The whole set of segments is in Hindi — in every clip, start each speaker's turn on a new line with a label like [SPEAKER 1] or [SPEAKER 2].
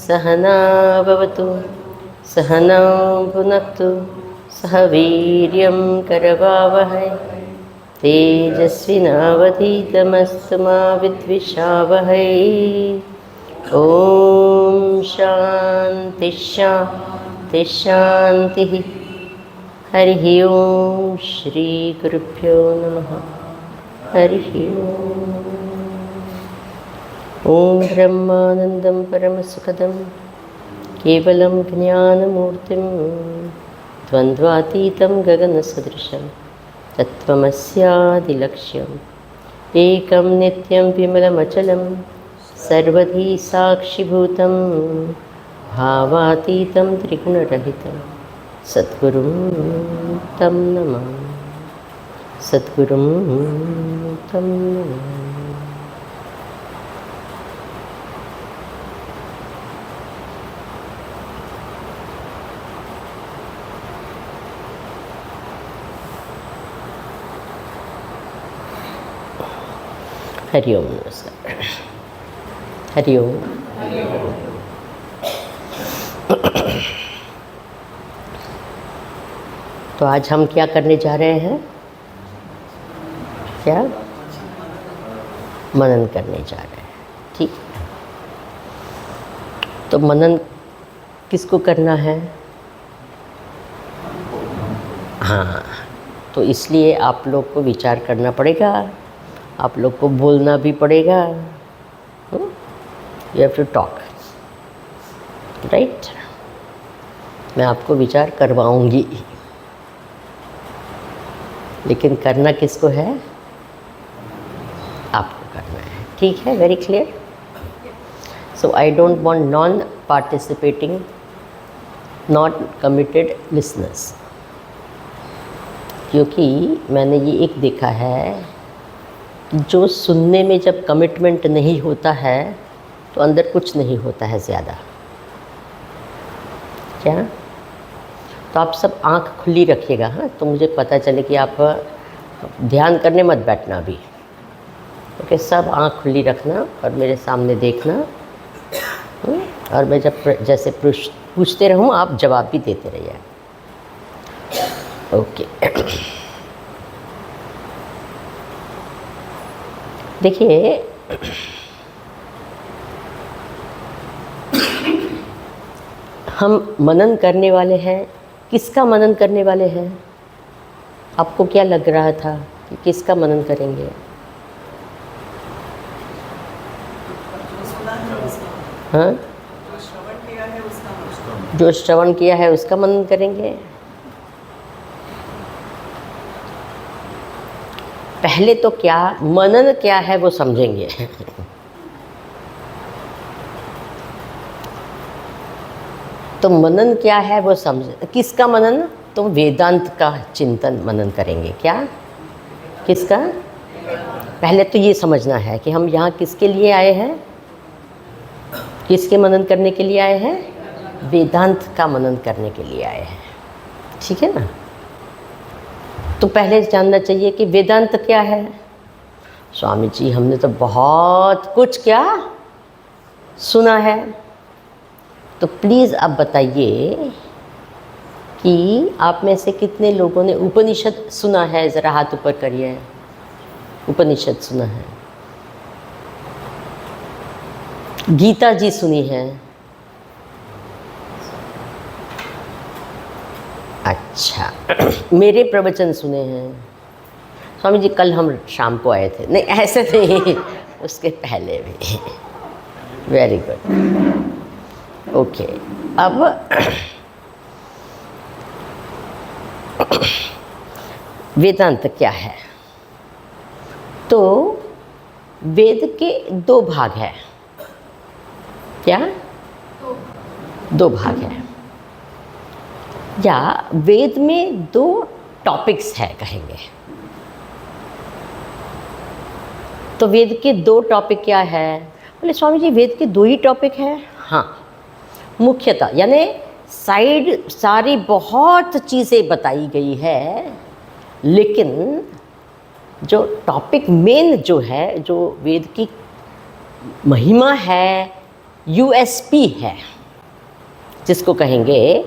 [SPEAKER 1] सहना भवतु सहनौ भुनक्तु सह वीर्यं करवावहै तेजस्विनावधीतमस्तु मा विद्विषावहै। ॐ शान्ति शान्ति शान्तिः। हरिः ॐ श्रीगुरुभ्यो नमः। हरिः ॐ ब्रह्मानन्दं परमसुखदं केवलं ज्ञानमूर्तिं द्वन्द्वातीतं गगनसदृशं तत्त्वमस्यादिलक्ष्यम् एकं नित्यं विमलमचलं सर्वधी साक्षिभूतं भावातीतं त्रिगुणरहितं सद्गुरुं तं नमामि। सद्गुरुं तं नमामि। हरि ओम। नमस्कार। हरि ओम। तो आज हम क्या करने जा रहे हैं? क्या मनन करने जा रहे हैं। ठीक। तो मनन किसको करना है? हाँ, तो इसलिए आप लोग को विचार करना पड़ेगा, आप लोग को बोलना भी पड़ेगा। You have to talk, right? मैं आपको विचार करवाऊंगी, लेकिन करना किसको है? आपको करना है। ठीक है, very clear. So I don't want non participating, not committed listeners, क्योंकि मैंने ये एक देखा है, जो सुनने में जब कमिटमेंट नहीं होता है तो अंदर कुछ नहीं होता है ज़्यादा। क्या? तो आप सब आँख खुली रखिएगा, हाँ, तो मुझे पता चले कि आप ध्यान करने मत बैठना अभी। ओके, सब आँख खुली रखना और मेरे सामने देखना। और मैं जब जैसे पूछते रहूँ, आप जवाब भी देते रहिए। ओके। देखिए, हम मनन करने वाले हैं। किसका मनन करने वाले हैं? आपको क्या लग रहा था कि किसका मनन करेंगे? हाँ, जो श्रवण किया है उसका मनन करेंगे। पहले तो क्या मनन क्या है वो समझेंगे। तो मनन क्या है वो समझ। किसका मनन? तो वेदांत का चिंतन मनन करेंगे। क्या? किसका? पहले तो ये समझना है कि हम यहाँ किसके लिए आए हैं? किसके मनन करने के लिए आए हैं? वेदांत का मनन करने के लिए आए हैं। ठीक है ना? तो पहले जानना चाहिए कि वेदांत क्या है। स्वामी जी, हमने तो बहुत कुछ क्या सुना है। तो प्लीज़ आप बताइए कि आप में से कितने लोगों ने उपनिषद सुना है? ज़रा हाथ ऊपर करिए। उपनिषद सुना है? गीता जी सुनी है? अच्छा। मेरे प्रवचन सुने हैं? स्वामी जी कल हम शाम को आए थे। नहीं, ऐसे नहीं, उसके पहले भी। Very good. ओके, अब वेदांत क्या है? तो वेद के दो भाग हैं। क्या? दो भाग हैं। या वेद में दो टॉपिक्स है कहेंगे। तो वेद के दो टॉपिक क्या है? बोले स्वामी जी वेद के दो ही टॉपिक हैं। हाँ, मुख्यतः यानी साइड सारी बहुत चीज़ें बताई गई है, लेकिन जो टॉपिक मेन जो है, जो वेद की महिमा है, यूएसपी है, जिसको कहेंगे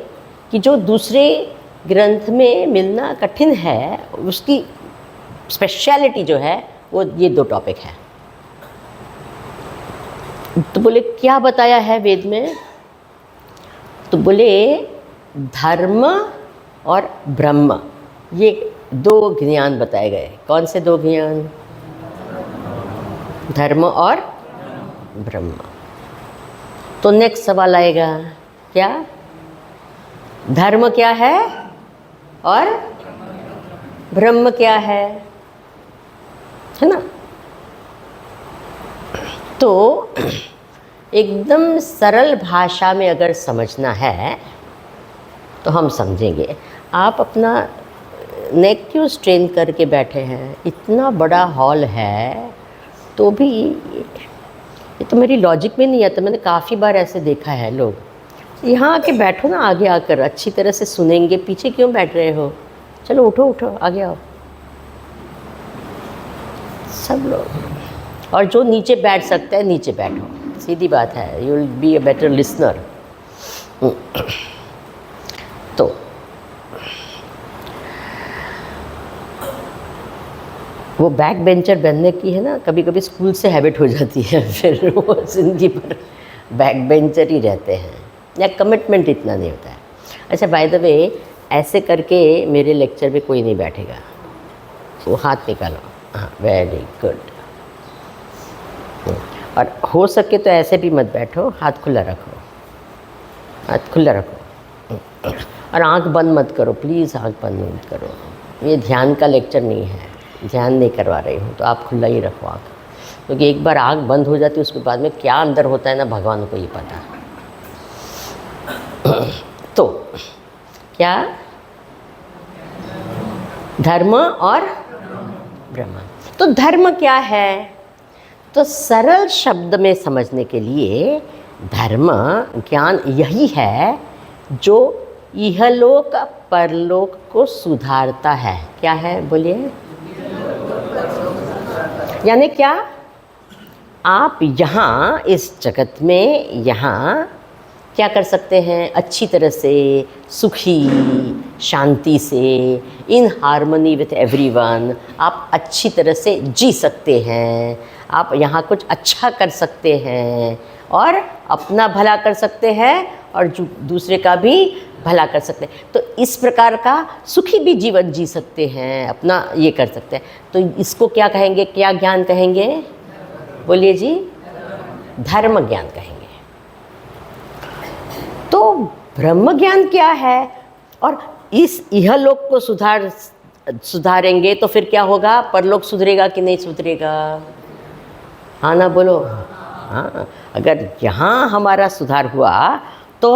[SPEAKER 1] कि जो दूसरे ग्रंथ में मिलना कठिन है, उसकी स्पेशलिटी जो है वो ये दो टॉपिक है। तो बोले क्या बताया है वेद में? तो बोले धर्म और ब्रह्म, ये दो ज्ञान बताए गए। कौन से दो ज्ञान? धर्म और ब्रह्म। तो नेक्स्ट सवाल आएगा, क्या धर्म क्या है और ब्रह्म क्या है ना? तो एकदम सरल भाषा में अगर समझना है तो हम समझेंगे। आप अपना नेक क्यों स्ट्रेन करके बैठे हैं? इतना बड़ा हॉल है तो भी ये तो मेरी लॉजिक में नहीं आता। मैंने काफ़ी बार ऐसे देखा है, लोग यहाँ आके बैठो ना, आगे आकर अच्छी तरह से सुनेंगे। पीछे क्यों बैठ रहे हो? चलो उठो उठो, आगे आओ सब लोग। और जो नीचे बैठ सकते हैं नीचे बैठो, सीधी बात है। You will be a better listener. तो वो बैक बेंचर बनने की है ना, कभी कभी स्कूल से हैबिट हो जाती है, फिर वो ज़िंदगी पर बैक बेंचर ही रहते हैं, या कमिटमेंट इतना नहीं होता है। अच्छा, बाय द वे, ऐसे करके मेरे लेक्चर में कोई नहीं बैठेगा। वो हाथ निकालो। हाँ, वेरी गुड। और हो सके तो ऐसे भी मत बैठो, हाथ खुला रखो, हाथ खुला रखो। और आंख बंद मत करो प्लीज़, आंख बंद मत करो। ये ध्यान का लेक्चर नहीं है, ध्यान नहीं करवा रही हूँ, तो आप खुला ही रखो आँख, क्योंकि एक बार आँख बंद हो जाती है उसके बाद में क्या अंदर होता है ना, भगवान को ही पता। तो क्या धर्म और ब्रह्म। तो धर्म क्या है? तो सरल शब्द में समझने के लिए धर्म ज्ञान यही है जो इहलोक परलोक को सुधारता है। क्या है बोलिए? यानी क्या? आप यहाँ इस जगत में यहाँ क्या कर सकते हैं? अच्छी तरह से, सुखी, शांति से, इन हार्मनी विथ एवरीवन आप अच्छी तरह से जी सकते हैं। आप यहाँ कुछ अच्छा कर सकते हैं और अपना भला कर सकते हैं और दूसरे का भी भला कर सकते हैं। तो इस प्रकार का सुखी भी जीवन जी सकते हैं, अपना ये कर सकते हैं। तो इसको क्या कहेंगे? क्या ज्ञान कहेंगे? बोलिए जी। धर्म ज्ञान कहेंगे। तो ब्रह्म ज्ञान क्या है? और इस इहलोक को सुधारेंगे तो फिर क्या होगा? परलोक सुधरेगा कि नहीं सुधरेगा? हाँ ना बोलो। हाँ, अगर यहाँ हमारा सुधार हुआ तो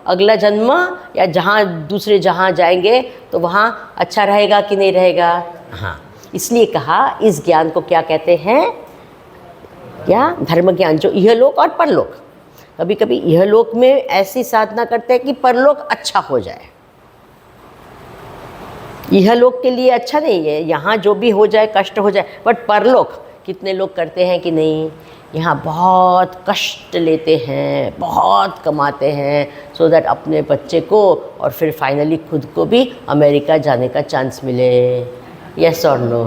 [SPEAKER 1] अगला जन्म या जहाँ दूसरे जहाँ जाएंगे तो वहाँ अच्छा रहेगा कि नहीं रहेगा? हाँ, इसलिए कहा इस ज्ञान को क्या कहते हैं? क्या? धर्म ज्ञान, जो इहलोक और परलोक। कभी कभी इहलोक में ऐसी साधना करते हैं कि परलोक अच्छा हो जाए। इहलोक के लिए अच्छा नहीं है, यहाँ जो भी हो जाए, कष्ट हो जाए, बट परलोक कितने लोग करते हैं कि नहीं? यहाँ बहुत कष्ट लेते हैं, बहुत कमाते हैं, सो दैट अपने बच्चे को और फिर फाइनली खुद को भी अमेरिका जाने का चांस मिले। यस और नो?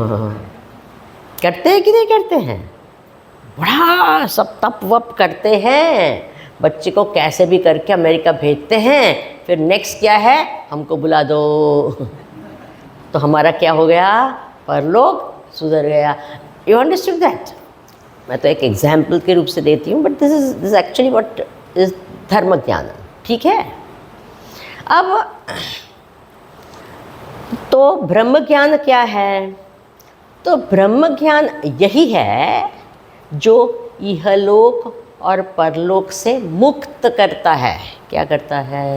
[SPEAKER 1] करते हैं कि नहीं करते हैं? बड़ा सब तप वप करते हैं, बच्चे को कैसे भी करके अमेरिका भेजते हैं। फिर नेक्स्ट क्या है? हमको बुला दो। तो हमारा क्या हो गया? परलोक सुधर गया। You understood that? मैं तो एक एग्जाम्पल के रूप से देती हूँ, but this is actually what is धर्म ज्ञान। ठीक है? अब तो ब्रह्म ज्ञान क्या है? तो ब्रह्म ज्ञान यही है जो इहलोक और परलोक से मुक्त करता है। क्या करता है?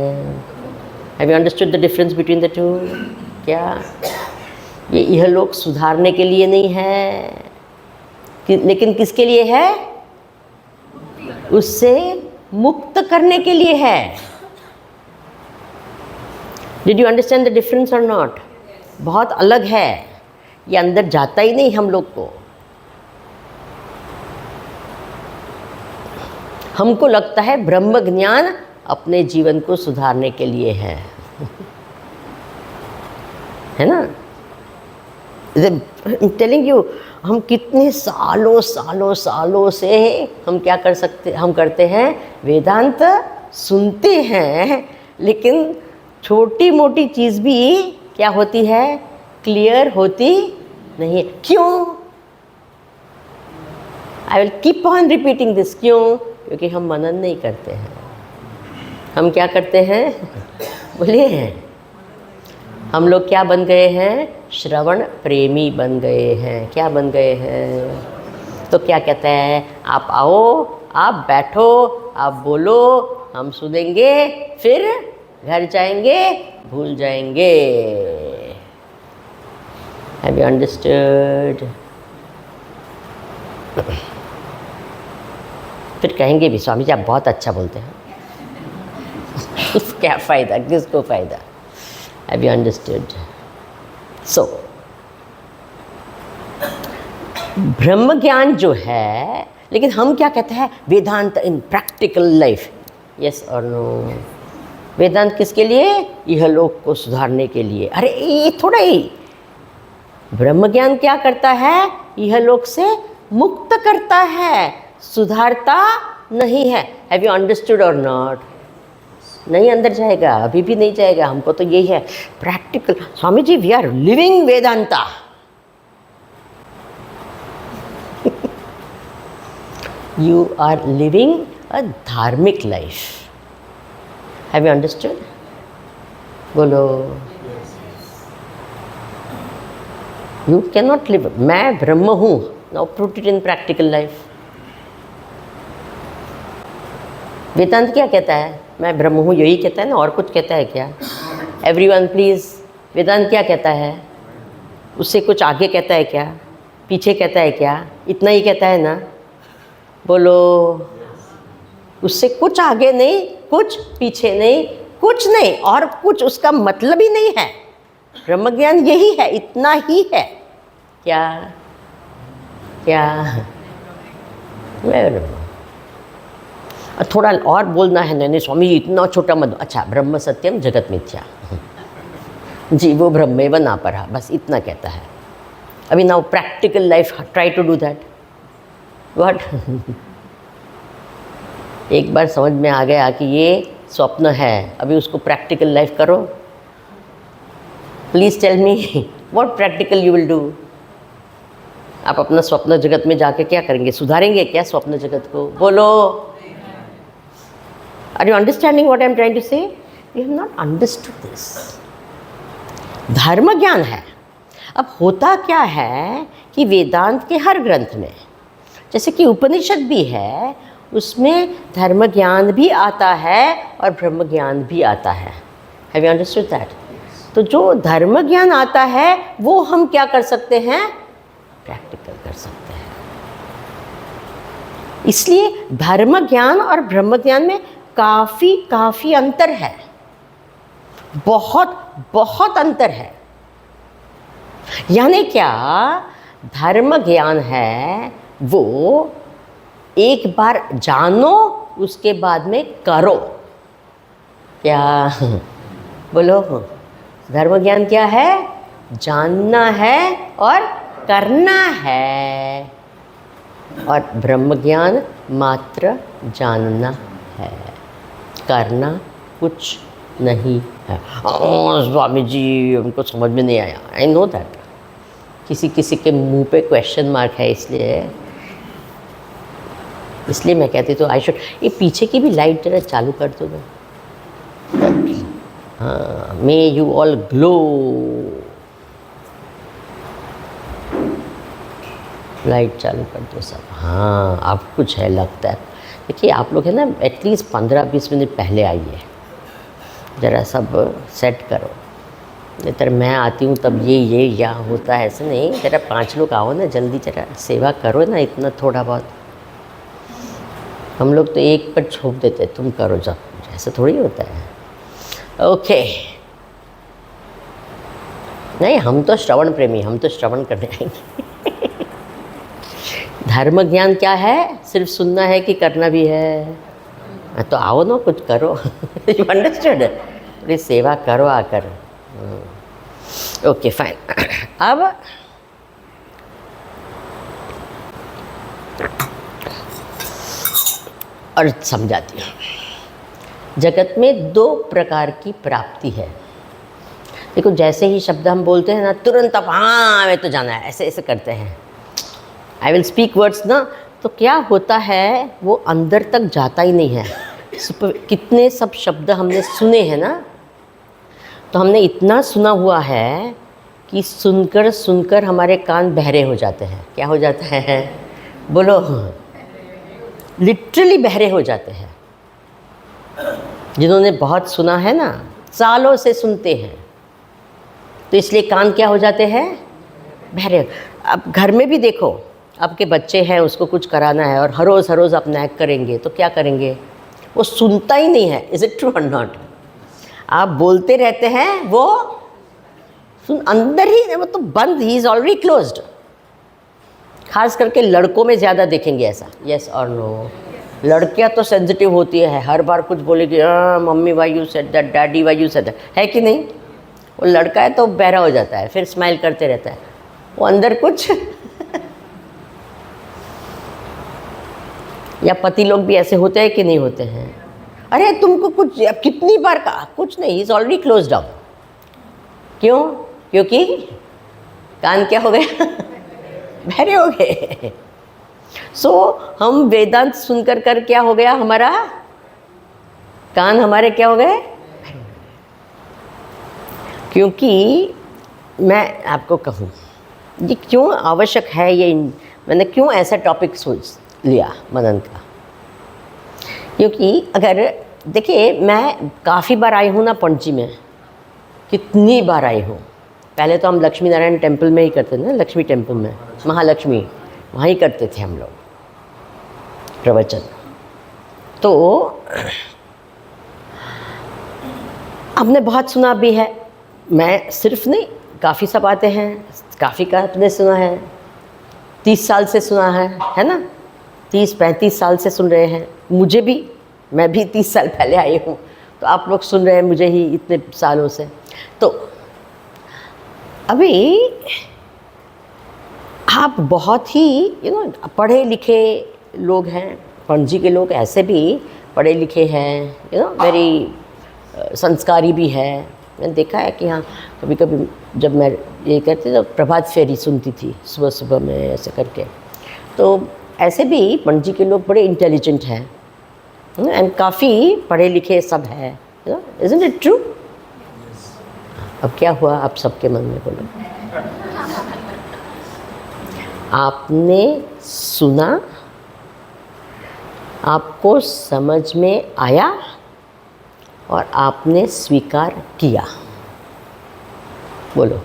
[SPEAKER 1] Have you understood the difference between the two? क्या ये इहलोक सुधारने के लिए नहीं है, लेकिन किसके लिए है? उससे मुक्त करने के लिए है। Did you understand the difference और नॉट? बहुत अलग है, ये अंदर जाता ही नहीं हम लोग को। हमको लगता है ब्रह्म ज्ञान अपने जीवन को सुधारने के लिए है है ना? टेलिंग यू, हम कितने सालों सालों सालों से हम क्या कर सकते, हम करते हैं वेदांत सुनते हैं, लेकिन छोटी मोटी चीज़ भी क्या होती है? क्लियर होती नहीं है। क्यों? आई will keep on repeating this. क्यों? क्योंकि हम मनन नहीं करते हैं। हम क्या करते हैं? बोलिए। हम लोग क्या बन गए हैं? श्रवण प्रेमी बन गए हैं। क्या बन गए हैं? तो क्या कहते हैं? आप आओ, आप बैठो, आप बोलो, हम सुनेंगे, फिर घर जाएंगे, भूल जाएंगे। Have you understood? फिर कहेंगे भी स्वामी जी आप बहुत अच्छा बोलते हैं क्या फ़ायदा, किसको फ़ायदा? Have you understood? सो ब्रह्म ज्ञान जो है, लेकिन हम क्या कहते हैं? वेदांत इन प्रैक्टिकल लाइफ। यस और नो? वेदांत किसके लिए? इहलोक को सुधारने के लिए। अरे ये थोड़ा ही, ब्रह्म ज्ञान क्या करता है? इहलोक से मुक्त करता है, सुधारता नहीं है। हैव यू अंडरस्टूड और नॉट? नहीं अंदर जाएगा, अभी भी नहीं जाएगा। हमको तो यही है practical. Swami ji we are living Vedanta you are living a dharmic life. Have you understood? बोलो। You can not live. मैं ब्रह्म हूँ, now put it in practical life. Vedanta क्या कहता है? मैं ब्रह्म हूँ, यही कहता है ना, और कुछ कहता है क्या? एवरीवन प्लीज़, वेदांत क्या कहता है? उससे कुछ आगे कहता है क्या? पीछे कहता है क्या? इतना ही कहता है ना? बोलो। उससे कुछ आगे नहीं, कुछ पीछे नहीं, कुछ नहीं, और कुछ उसका मतलब ही नहीं है। ब्रह्म ज्ञान यही है, इतना ही है। क्या क्या? थोड़ा और बोलना है। नहीं स्वामी जी इतना छोटा मत। अच्छा, ब्रह्म सत्यम जगत मिथ्या जी, वो ब्रह्म बना पड़ा, बस इतना कहता है। अभी now practical life, try to do that. What? एक बार समझ में आ गया कि ये स्वप्न है, अभी उसको प्रैक्टिकल लाइफ करो। Please tell me what practical you will do. आप अपना स्वप्न जगत में जाके क्या करेंगे? सुधारेंगे क्या स्वप्न जगत को? बोलो। Are you understanding what I am trying to say? You have not understood this. धर्म ज्ञान है। अब होता क्या है कि वेदांत के हर ग्रंथ में, जैसे कि उपनिषद भी है, उसमें धर्म ज्ञान भी आता है और ब्रह्म ज्ञान भी आता है। Have you understood that? तो जो धर्म ज्ञान आता है वो हम क्या कर सकते हैं? प्रैक्टिकल कर सकते हैं। इसलिए धर्म ज्ञान और ब्रह्म ज्ञान में काफ़ी अंतर है। बहुत बहुत अंतर है। यानी क्या? धर्म ज्ञान है वो एक बार जानो, उसके बाद में करो। क्या? बोलो। धर्म ज्ञान क्या है? जानना है और करना है, और ब्रह्म ज्ञान मात्र जानना है, करना कुछ नहीं है। स्वामी जी उनको समझ में नहीं आया। I know that. किसी किसी के मुंह पे क्वेश्चन मार्क है, इसलिए मैं कहती तो आई शुड। ये पीछे की भी लाइट जरा चालू कर दो मैं। हाँ, may you all glow. Light चालू कर दो सब। हाँ, अब कुछ है लगता है। देखिए आप लोग है ना, एटलीस्ट 15-20 मिनट पहले आइए। ज़रा सब सेट करो। नहीं तो मैं आती हूँ तब ये या होता है, ऐसे नहीं। ज़रा 5 लोग आओ ना, जल्दी ज़रा सेवा करो ना, इतना थोड़ा बहुत। हम लोग तो एक पर छोप देते, तुम करो जब, ऐसा थोड़ी होता है। ओके, नहीं हम तो श्रवण प्रेमी, हम तो श्रवण करने आएंगे। धर्म ज्ञान क्या है? सिर्फ सुनना है कि करना भी है? तो आओ ना, कुछ करो। You understood? थोड़ी सेवा करो आकर। Okay fine. अब और समझाती हूँ। जगत में 2 प्रकार की प्राप्ति है। देखो, जैसे ही शब्द हम बोलते हैं ना, तुरंत अब हाँ मैं तो जाना है, ऐसे ऐसे करते हैं। आई विल स्पीक वर्ड्स ना, तो क्या होता है वो अंदर तक जाता ही नहीं है। कितने सब शब्द हमने सुने हैं ना, तो हमने इतना सुना हुआ है कि सुनकर सुनकर हमारे कान बहरे हो जाते हैं। क्या हो जाता है? बोलो। लिटरली बहरे हो जाते हैं। जिन्होंने बहुत सुना है ना, सालों से सुनते हैं, तो इसलिए कान क्या हो जाते हैं? बहरे। अब घर में भी देखो, आपके बच्चे हैं, उसको कुछ कराना है और हर रोज़ आप नैक करेंगे तो क्या करेंगे? वो सुनता ही नहीं है। इज़ इट ट्रू और नॉट? आप बोलते रहते हैं, वो सुन अंदर ही, वो तो बंद, ही इज़ ऑलरेडी क्लोज्ड। खास करके लड़कों में ज़्यादा देखेंगे ऐसा। यस और नो? लड़कियां तो सेंसिटिव होती है, हर बार कुछ बोलेगी, mummy why you said that, daddy why you said that, है कि नहीं? वो लड़का है तो बहरा हो जाता है, फिर स्माइल करते रहता है, वो अंदर कुछ। या पति लोग भी ऐसे होते हैं कि नहीं होते हैं? अरे तुमको कुछ, अब कितनी बार कहा, कुछ नहीं, इज़ ऑलरेडी क्लोज्ड अप। क्यों? क्योंकि कान क्या हो गया? बहरे हो गए। सो हम वेदांत सुनकर कर क्या हो गया? हमारा कान हमारे क्या हो गए? क्योंकि मैं आपको कहूँ ये क्यों आवश्यक है, ये मैंने क्यों ऐसा टॉपिक सोच लिया मनन का। क्योंकि अगर देखिए, मैं काफ़ी बार आई हूँ ना पणजी में, कितनी बार आई हूँ। पहले तो हम लक्ष्मी नारायण टेम्पल में ही करते थे ना, लक्ष्मी टेम्पल में, महालक्ष्मी, वहाँ ही करते थे हम लोग प्रवचन। तो हमने बहुत सुना भी है, मैं सिर्फ नहीं, काफ़ी सब आते हैं, काफ़ी का आपने सुना है। 30 साल से सुना है ना? 30-35 साल से सुन रहे हैं। मुझे भी, मैं भी 30 साल पहले आई हूँ, तो आप लोग सुन रहे हैं मुझे ही इतने सालों से। तो अभी आप बहुत ही पढ़े लिखे लोग हैं, पणजी के लोग ऐसे भी पढ़े लिखे हैं, वेरी संस्कारी भी है। मैंने देखा है कि हाँ, कभी कभी जब मैं ये करती तो प्रभात फेरी सुनती थी सुबह सुबह में ऐसे करके, तो ऐसे भी पणजी के लोग बड़े इंटेलिजेंट हैं एंड काफ़ी पढ़े लिखे सब है। Isn't it true? अब क्या हुआ आप सबके मन में? बोलो। आपने सुना, आपको समझ में आया और आपने स्वीकार किया। बोलो,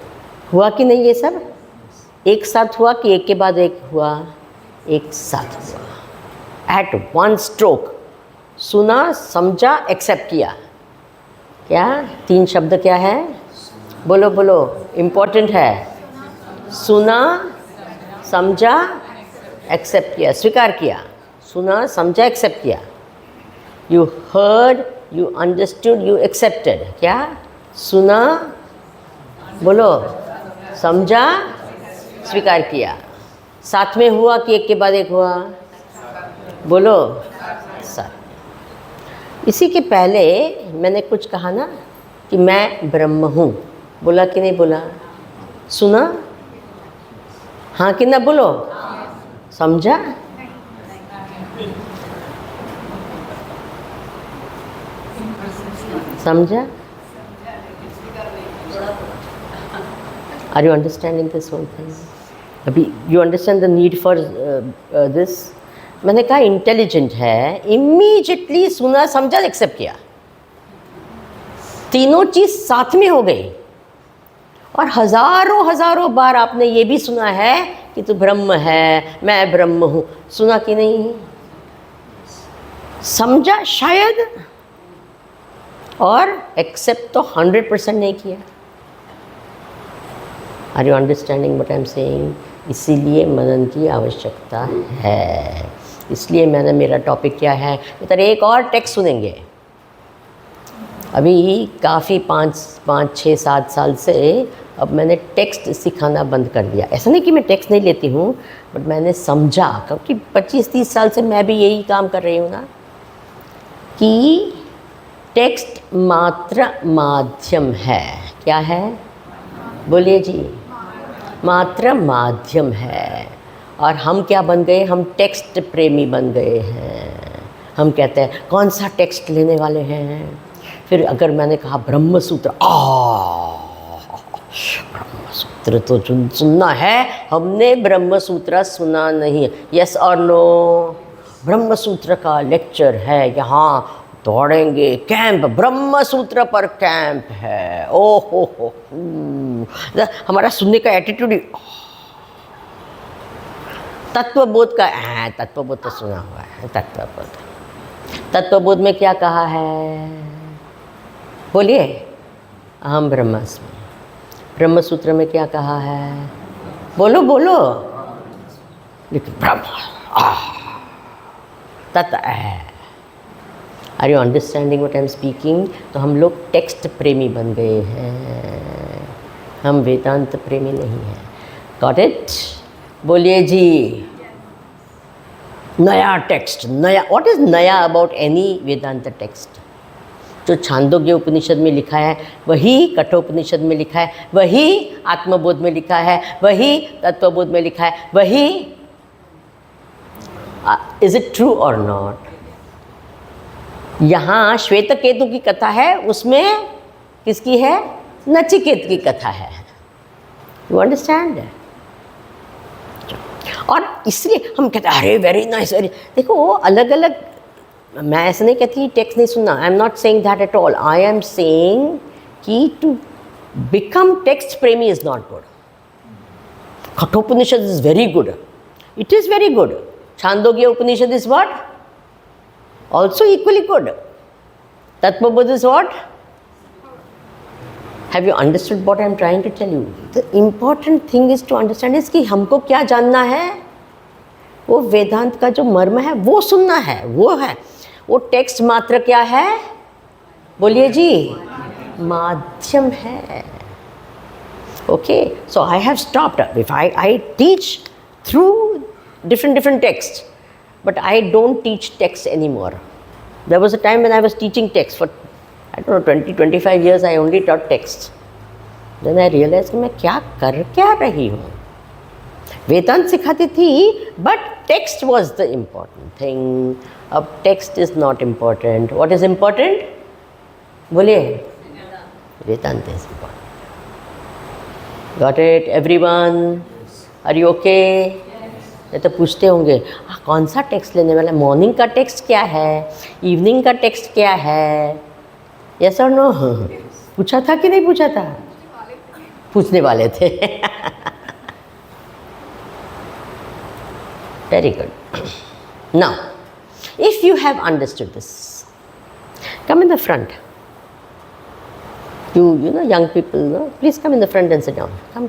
[SPEAKER 1] हुआ कि नहीं? ये सब एक साथ हुआ कि एक के बाद एक हुआ? एक साथ हुआ, एट वन स्ट्रोक। सुना, समझा, एक्सेप्ट किया। क्या 3 शब्द क्या है? बोलो बोलो, इम्पोर्टेंट है। सुना, समझा, एक्सेप्ट किया, स्वीकार किया। सुना, समझा, एक्सेप्ट किया। You heard, you understood, you accepted. क्या? सुना, बोलो, समझा, स्वीकार किया। साथ में हुआ कि एक के बाद एक हुआ? बोलो, साथ। इसी के पहले मैंने कुछ कहा ना कि मैं ब्रह्म हूँ। बोला कि नहीं बोला? सुना? हाँ कि ना? बोलो। समझा? समझा? Are you understanding this whole thing? अभी you understand the need for this? मैंने कहा इंटेलिजेंट है, इमीडिएटली सुना, समझा, एक्सेप्ट किया। तीनों चीज़ साथ में हो गई। और हजारों हजारों बार आपने ये भी सुना है कि तू ब्रह्म है, मैं ब्रह्म हूँ। सुना कि नहीं? समझा शायद, और एक्सेप्ट तो 100% नहीं किया। Are you understanding what I am saying? इसीलिए मनन की आवश्यकता है। इसलिए मैंने, मेरा टॉपिक क्या है, इधर एक और टेक्स्ट सुनेंगे। अभी काफ़ी 5-6-7 साल से अब मैंने टेक्स्ट सिखाना बंद कर दिया। ऐसा नहीं कि मैं टेक्स्ट नहीं लेती हूँ, बट मैंने समझा, क्योंकि 25-30 साल से मैं भी यही काम कर रही हूँ ना, कि टेक्स्ट मात्र माध्यम है। क्या है? बोलिए जी। मात्र माध्यम है। और हम क्या बन गए? हम टेक्स्ट प्रेमी बन गए हैं। हम कहते हैं कौन सा टेक्स्ट लेने वाले हैं। फिर अगर मैंने कहा ब्रह्म सूत्र, ब्रह्म सूत्र तो सुनना है, हमने ब्रह्म सूत्र सुना नहीं है। यस और नो? ब्रह्म सूत्र का लेक्चर है, यहाँ दौड़ेंगे, कैंप, ब्रह्म सूत्र पर कैंप है। ओ हो, हमारा सुनने का एटीट्यूड ही। तत्वबोध का है, तत्वबोध तो सुना हुआ है। तत्वबोध में क्या कहा है? बोलिए। अहम ब्रह्मास्मि। ब्रह्म सूत्र में क्या कहा है? बोलो बोलो। लेकिन ब्रह्म तत् है। Are you understanding what I am speaking? तो हम लोग टेक्स्ट प्रेमी बन गए हैं, हम वेदांत प्रेमी नहीं हैं। Got it? बोलिए जी। नया टेक्स्ट, नया। व्हाट इज़ नया अबाउट एनी वेदांत टेक्स्ट? जो छांदोग्य उपनिषद में लिखा है वही कठोपनिषद में लिखा है, वही आत्मबोध में लिखा है, वही तत्वबोध में लिखा है, वही। इज इट ट्रू और नॉट? यहाँ श्वेत केतु की कथा है, उसमें किसकी है? नचिकेत की कथा है। You understand? और इसलिए हम कहते हैं अरे वेरी नाइस। अरे देखो, अलग अलग, मैं ऐसा नहीं कहती टेक्स्ट नहीं सुनना। I am not saying that at all. I am saying कि टू बिकम टेक्स्ट प्रेमी is not good. Kathopanishad is very good, it is very good. Chandogya Upanishad is what? also equally good. Tattva-bodh is what? Have you understood what I am trying to tell you? The important thing is to understand is कि हमको क्या जानना है? वो वेदांत का जो मर्म है वो सुनना है, वो है। वो टेक्स्ट मात्र क्या है? बोलिए जी। माध्यम है। Okay, so I have stopped. If I teach through different texts, but I don't teach text anymore. There was a time when I was teaching text for, I don't know, 20-25 years. I only taught text. Then I realized कि मैं क्या कर क्या रही हूँ। वेदांत सिखाती थी, but text was the important thing. अब text is not important. What is important? बोलिए। वेदांत is important. Got it, everyone? Are you okay? ये तो पूछते होंगे कौन सा टेक्स्ट लेने वाला है? मॉर्निंग का टेक्स्ट क्या है? इवनिंग का टेक्स्ट क्या है? यस और नो? पूछा था कि नहीं पूछा था? पूछने वाले थे। Very good. Now if you have understood this, come in the front. You know, young people, no? Please come in the front and sit down. Come.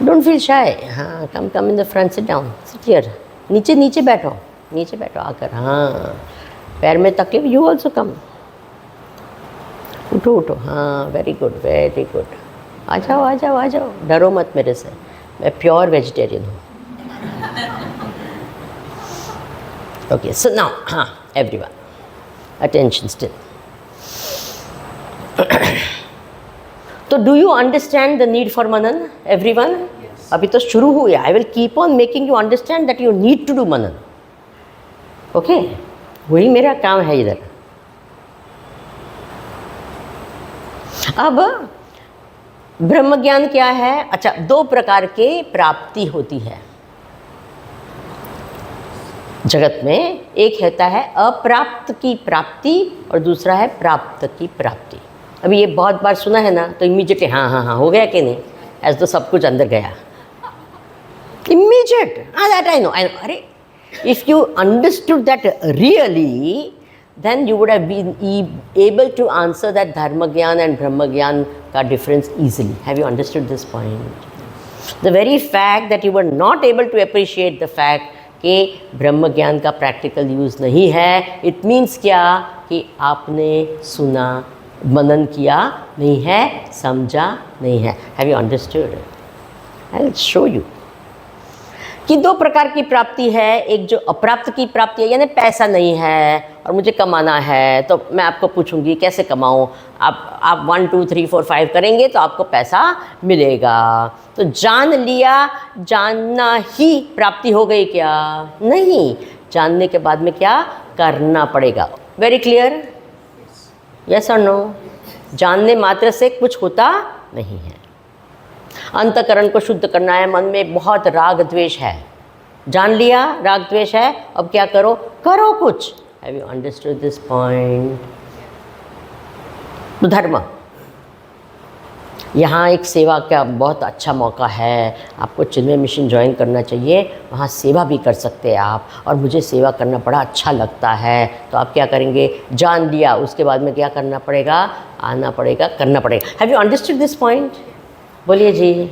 [SPEAKER 1] Don't feel shy. हाँ, come in the front, sit down. Sit here. नीचे बैठो आकर. हाँ, पैर में तकलीफ, you also come. उठो. हाँ, very good. आ जाओ. डरो मत मेरे से, मैं प्योर वेजिटेरियन हूँ. Okay, so now, everyone, attention still. तो do you understand the need for मनन एवरीवन? अभी तो शुरू हुआ. I will keep on making you understand that you need to do मनन. ओके, वही मेरा काम है इधर. अब ब्रह्म ज्ञान क्या है? अच्छा, 2 प्रकार के प्राप्ति होती है. जगत में एक होता है अप्राप्त की प्राप्ति और दूसरा है प्राप्त की प्राप्ति। अभी ये बहुत बार सुना है ना, तो इमीडिएटली हाँ हाँ हाँ हो गया कि नहीं, ऐसा तो सब कुछ अंदर गया इमीडिएट। हाँ दैट आई नो अरे if you understood that really then you would have been able to answer that dharma gyan and brahma gyan ka difference easily. Have you understood this point? The very fact that you were not able to appreciate the fact कि ब्रह्म ज्ञान का प्रैक्टिकल यूज़ नहीं है, इट मीन्स क्या कि आपने सुना, मनन किया नहीं है, समझा नहीं है। Have you understood? I will show you कि दो प्रकार की प्राप्ति है। एक जो अप्राप्त की प्राप्ति है, यानी पैसा नहीं है और मुझे कमाना है, तो मैं आपको पूछूंगी कैसे कमाऊँ, आप 1 2 3 4 5 करेंगे तो आपको पैसा मिलेगा। तो जान लिया, जानना ही प्राप्ति हो गई क्या? नहीं, जानने के बाद में क्या करना पड़ेगा। Very clear? यस और नो? जानने मात्र से कुछ होता नहीं है। अंतकरण को शुद्ध करना है, मन में बहुत राग द्वेष है, जान लिया राग द्वेष है, अब क्या करो? करो कुछ। Have you understood this point? तो धर्म, यहाँ एक सेवा का बहुत अच्छा मौका है, आपको चिन्मय मिशन ज्वाइन करना चाहिए, वहाँ सेवा भी कर सकते हैं आप। और मुझे सेवा करना बड़ा अच्छा लगता है, तो आप क्या करेंगे? जान लिया, उसके बाद में क्या करना पड़ेगा? आना पड़ेगा, करना पड़ेगा। Have you understood this point? बोलिए जी।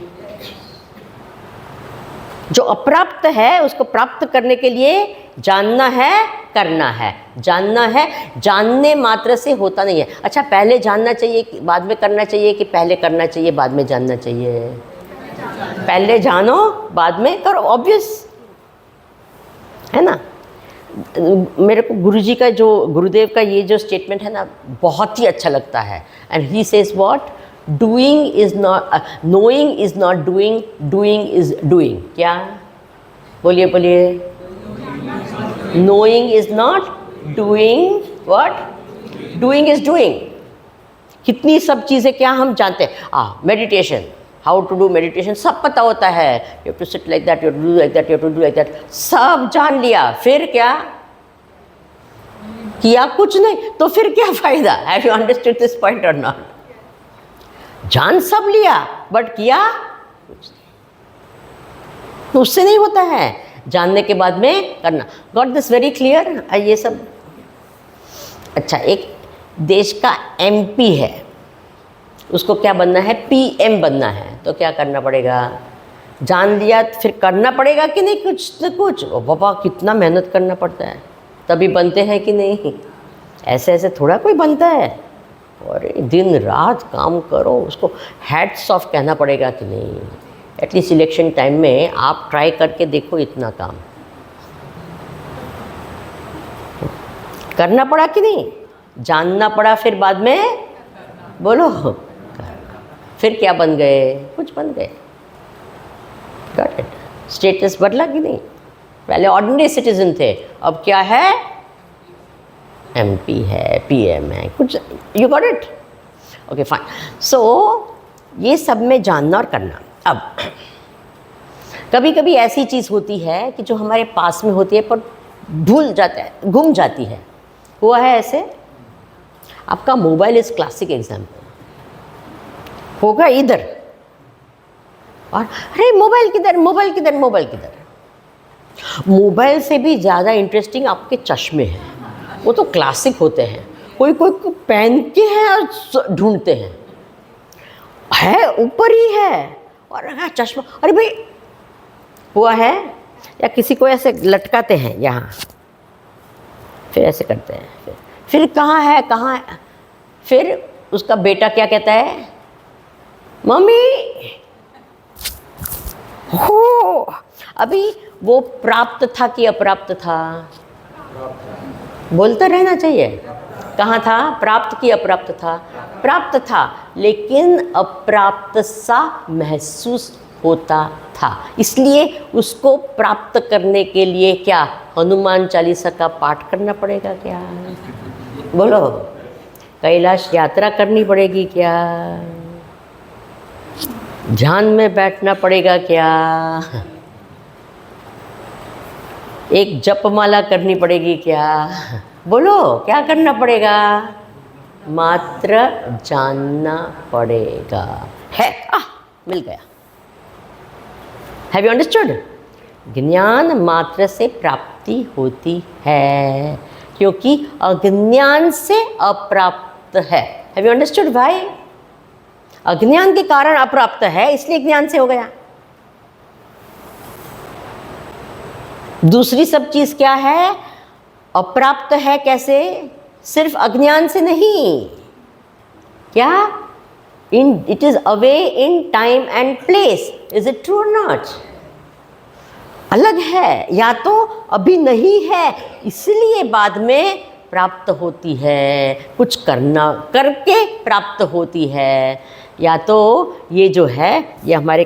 [SPEAKER 1] जो अप्राप्त है उसको प्राप्त करने के लिए जानना है, करना है। जानना है, जानने मात्र से होता नहीं है। अच्छा, पहले जानना चाहिए बाद में करना चाहिए कि पहले करना चाहिए बाद में जानना चाहिए? पहले जानो बाद में करो, ऑब्वियस है ना। मेरे को गुरुजी का जो, गुरुदेव का ये जो स्टेटमेंट है ना, बहुत ही अच्छा लगता है। And he says what? Doing is not knowing is not doing, doing is doing। क्या? बोलिए बोलिए। Knowing is not doing, what? Doing is doing। कितनी सब चीज़ें क्या हम जानते हैं? Meditation, how to do meditation सब पता होता है। You have to sit like that, you have to do like that, you have to do like that, सब जान लिया, फिर क्या किया? कुछ नहीं, तो फिर क्या फ़ायदा? Have you understood this point और नॉट? जान सब लिया बट किया कुछ नहीं, तो उससे नहीं होता है। जानने के बाद में करना। Got this very clear? ये सब अच्छा। एक देश का एमपी है, उसको क्या बनना है? पीएम बनना है, तो क्या करना पड़ेगा? जान लिया, फिर करना पड़ेगा कि नहीं कुछ न कुछ? ओ बाबा, कितना मेहनत करना पड़ता है, तभी बनते हैं कि नहीं? ऐसे ऐसे थोड़ा कोई बनता है। और दिन रात काम करो, उसको हैट्स ऑफ कहना पड़ेगा कि नहीं? एटलीस्ट इलेक्शन टाइम में आप ट्राई करके देखो, इतना काम करना पड़ा कि नहीं? जानना पड़ा, फिर बाद में बोलो फिर क्या बन गए? कुछ बन गए। Got it? स्टेटस बदला कि नहीं? पहले ऑर्डिनरी सिटीजन थे, अब क्या है? एमपी है, पीएम है, कुछ। You got it? Okay fine. So ये सब में जानना और करना। अब कभी कभी ऐसी चीज़ होती है कि जो हमारे पास में होती है पर भूल जाता है, गुम जाती है। हुआ है ऐसे? आपका मोबाइल इज़ क्लासिक एग्जाम्पल। होगा इधर और अरे मोबाइल किधर, मोबाइल किधर, मोबाइल किधर। मोबाइल से भी ज़्यादा इंटरेस्टिंग आपके चश्मे हैं, वो तो क्लासिक होते हैं। कोई कोई को पहन के हैं और ढूंढते हैं, है ऊपर ही है और चश्मा। अरे भाई, हुआ है? या किसी को ऐसे लटकाते हैं यहाँ, फिर ऐसे करते हैं, फिर कहाँ है, कहाँ है? फिर उसका बेटा क्या कहता है? मम्मी हो। अभी वो प्राप्त था कि अप्राप्त था? बोलते रहना चाहिए। कहाँ था? प्राप्त की अप्राप्त था? प्राप्त था, लेकिन अप्राप्त सा महसूस होता था। इसलिए उसको प्राप्त करने के लिए क्या हनुमान चालीसा का पाठ करना पड़ेगा क्या? बोलो, कैलाश यात्रा करनी पड़ेगी क्या? ध्यान में बैठना पड़ेगा क्या? एक जपमाला करनी पड़ेगी क्या? बोलो क्या करना पड़ेगा? मात्र जानना पड़ेगा। है मिल गया। Have you understood? ज्ञान मात्र से प्राप्ति होती है, क्योंकि अज्ञान से अप्राप्त है। हैव यू अंडरस्टूड भाई? अज्ञान के कारण अप्राप्त है, इसलिए ज्ञान से हो गया। दूसरी सब चीज क्या है? अप्राप्त है कैसे? सिर्फ अज्ञान से नहीं। क्या? It is away in time and place. Is it true और नॉट? अलग है, या तो अभी नहीं है इसलिए बाद में प्राप्त होती है, कुछ करना करके प्राप्त होती है, या तो ये जो है ये हमारे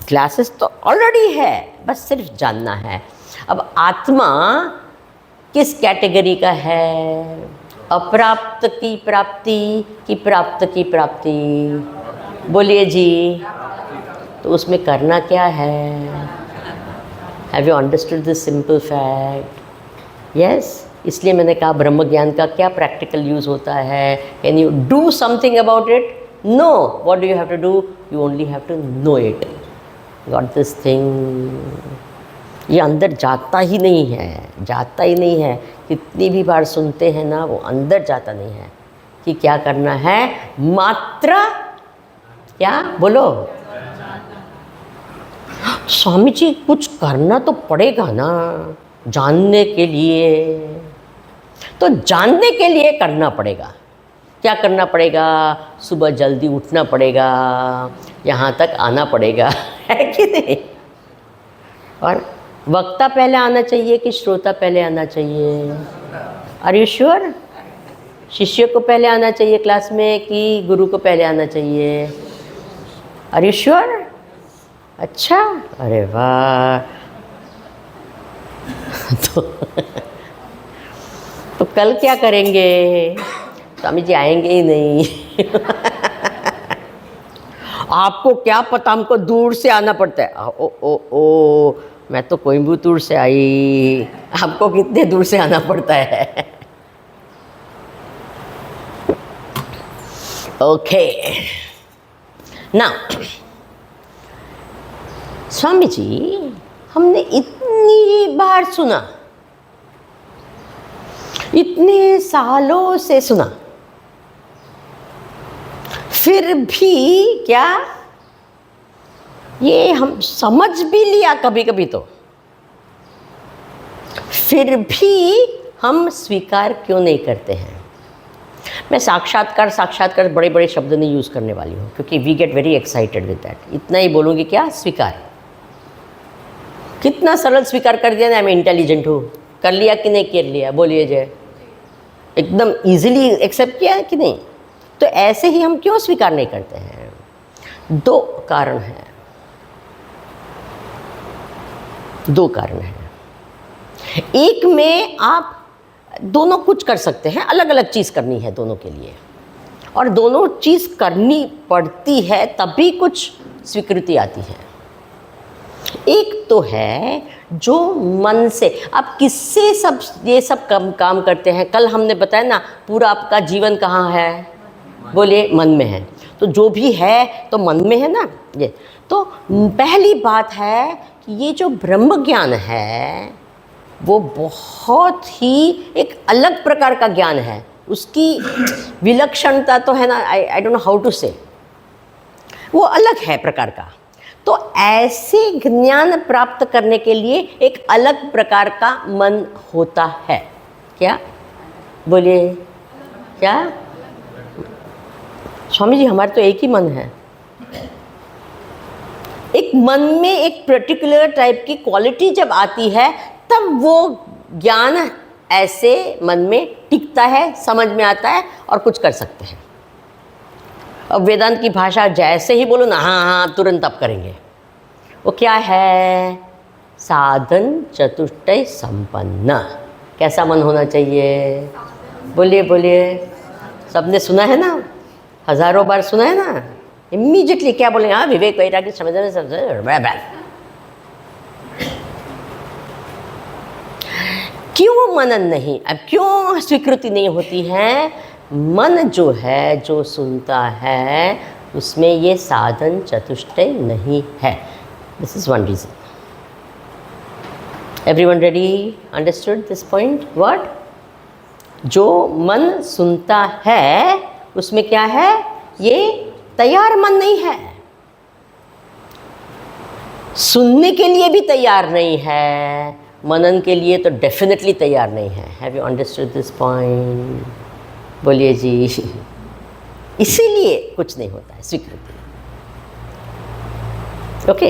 [SPEAKER 1] क्लासेस तो ऑलरेडी है, बस सिर्फ जानना है। अब आत्मा किस कैटेगरी का है? अप्राप्त की प्राप्ति कि प्राप्त की प्राप्ति? बोलिए जी। तो उसमें करना क्या है? Have you understood this simple fact? Yes. इसलिए मैंने कहा ब्रह्म ज्ञान का क्या प्रैक्टिकल यूज़ होता है? Can you do something about it? No. What do you have to do? You only have to know it. Got this thing? ये अंदर जाता ही नहीं है, जाता ही नहीं है। कितनी भी बार सुनते हैं ना, वो अंदर जाता नहीं है कि क्या करना है। मात्र क्या? बोलो। स्वामी जी कुछ करना तो पड़ेगा ना जानने के लिए। तो जानने के लिए करना पड़ेगा। क्या करना पड़ेगा? सुबह जल्दी उठना पड़ेगा, यहाँ तक आना पड़ेगा, है कि नहीं? और वक्ता पहले आना चाहिए कि श्रोता पहले आना चाहिए? Are you sure? शिष्य को पहले आना चाहिए क्लास में कि गुरु को पहले आना चाहिए? Are you sure? अच्छा, अरे वाह। तो कल क्या करेंगे? स्वामी जी आएंगे ही नहीं। आपको क्या पता, हमको दूर से आना पड़ता है। ओ ओ ओ, मैं तो कोयम्बटूर से आई, आपको कितने दूर से आना पड़ता है? ओके ना स्वामी जी, हमने इतनी बार सुना, इतने सालों से सुना, फिर भी क्या ये हम समझ भी लिया कभी कभी, तो फिर भी हम स्वीकार क्यों नहीं करते हैं? मैं साक्षात्कार बड़े बड़े शब्द नहीं यूज़ करने वाली हूँ, क्योंकि we get very excited with that. इतना ही बोलूँगी, क्या स्वीकार? कितना सरल स्वीकार कर दिया ना, मैं इंटेलिजेंट हूँ। कर लिया कि नहीं कर लिया? बोलिए जय। एकदम इजीली एक्सेप्ट किया है कि नहीं? तो ऐसे ही हम क्यों स्वीकार नहीं करते हैं? दो कारण हैं, दो कारण हैं। एक में आप दोनों कुछ कर सकते हैं, अलग अलग चीज़ करनी है दोनों के लिए, और दोनों चीज़ करनी पड़ती है तभी कुछ स्वीकृति आती है। एक तो है जो मन से, आप किससे सब ये सब काम करते हैं? कल हमने बताया ना, पूरा आपका जीवन कहाँ है? बोलिए, मन में है। तो जो भी है तो मन में है ना ये। तो पहली बात है कि ये जो ब्रह्म ज्ञान है वो बहुत ही एक अलग प्रकार का ज्ञान है। उसकी विलक्षणता तो है ना, I don't know how to say, वो अलग है प्रकार का। तो ऐसे ज्ञान प्राप्त करने के लिए एक अलग प्रकार का मन होता है। क्या? बोलिए, क्या? स्वामी जी हमारे तो एक ही मन है। एक मन में एक पर्टिकुलर टाइप की क्वालिटी जब आती है तब वो ज्ञान ऐसे मन में टिकता है, समझ में आता है और कुछ कर सकते हैं। अब वेदांत की भाषा जैसे ही बोलो ना, हाँ हाँ तुरंत आप करेंगे। वो क्या है? साधन चतुष्टय संपन्न। कैसा मन होना चाहिए? बोलिए बोलिए। सबने सुना है ना, हजारों बार सुना है ना। इमीडिएटली क्या बोलेंगे? हाँ, विवेक वैराग्य समझने। क्यों मनन नहीं, अब क्यों स्वीकृति नहीं होती है? मन जो है, जो सुनता है, उसमें ये साधन चतुष्टय नहीं है. This is one reason. Everyone ready? Understood this point? What? जो मन सुनता है उसमें क्या है? ये तैयार मन नहीं है, सुनने के लिए भी तैयार नहीं है, मनन के लिए तो डेफिनेटली तैयार नहीं है. Have you understood this point? बोलिए जी. इसीलिए कुछ नहीं होता है स्वीकृति. ओके.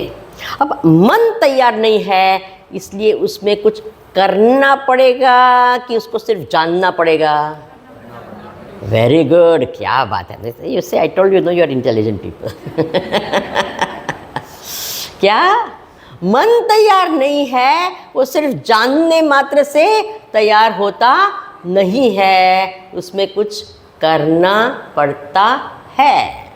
[SPEAKER 1] अब मन तैयार नहीं है, इसलिए उसमें कुछ करना पड़ेगा कि उसको सिर्फ जानना पड़ेगा? वेरी गुड, क्या बात है. You say I told you know you are intelligent people. क्या? मन तैयार नहीं है, वो सिर्फ जानने मात्र से तैयार होता नहीं है, उसमें कुछ करना पड़ता है.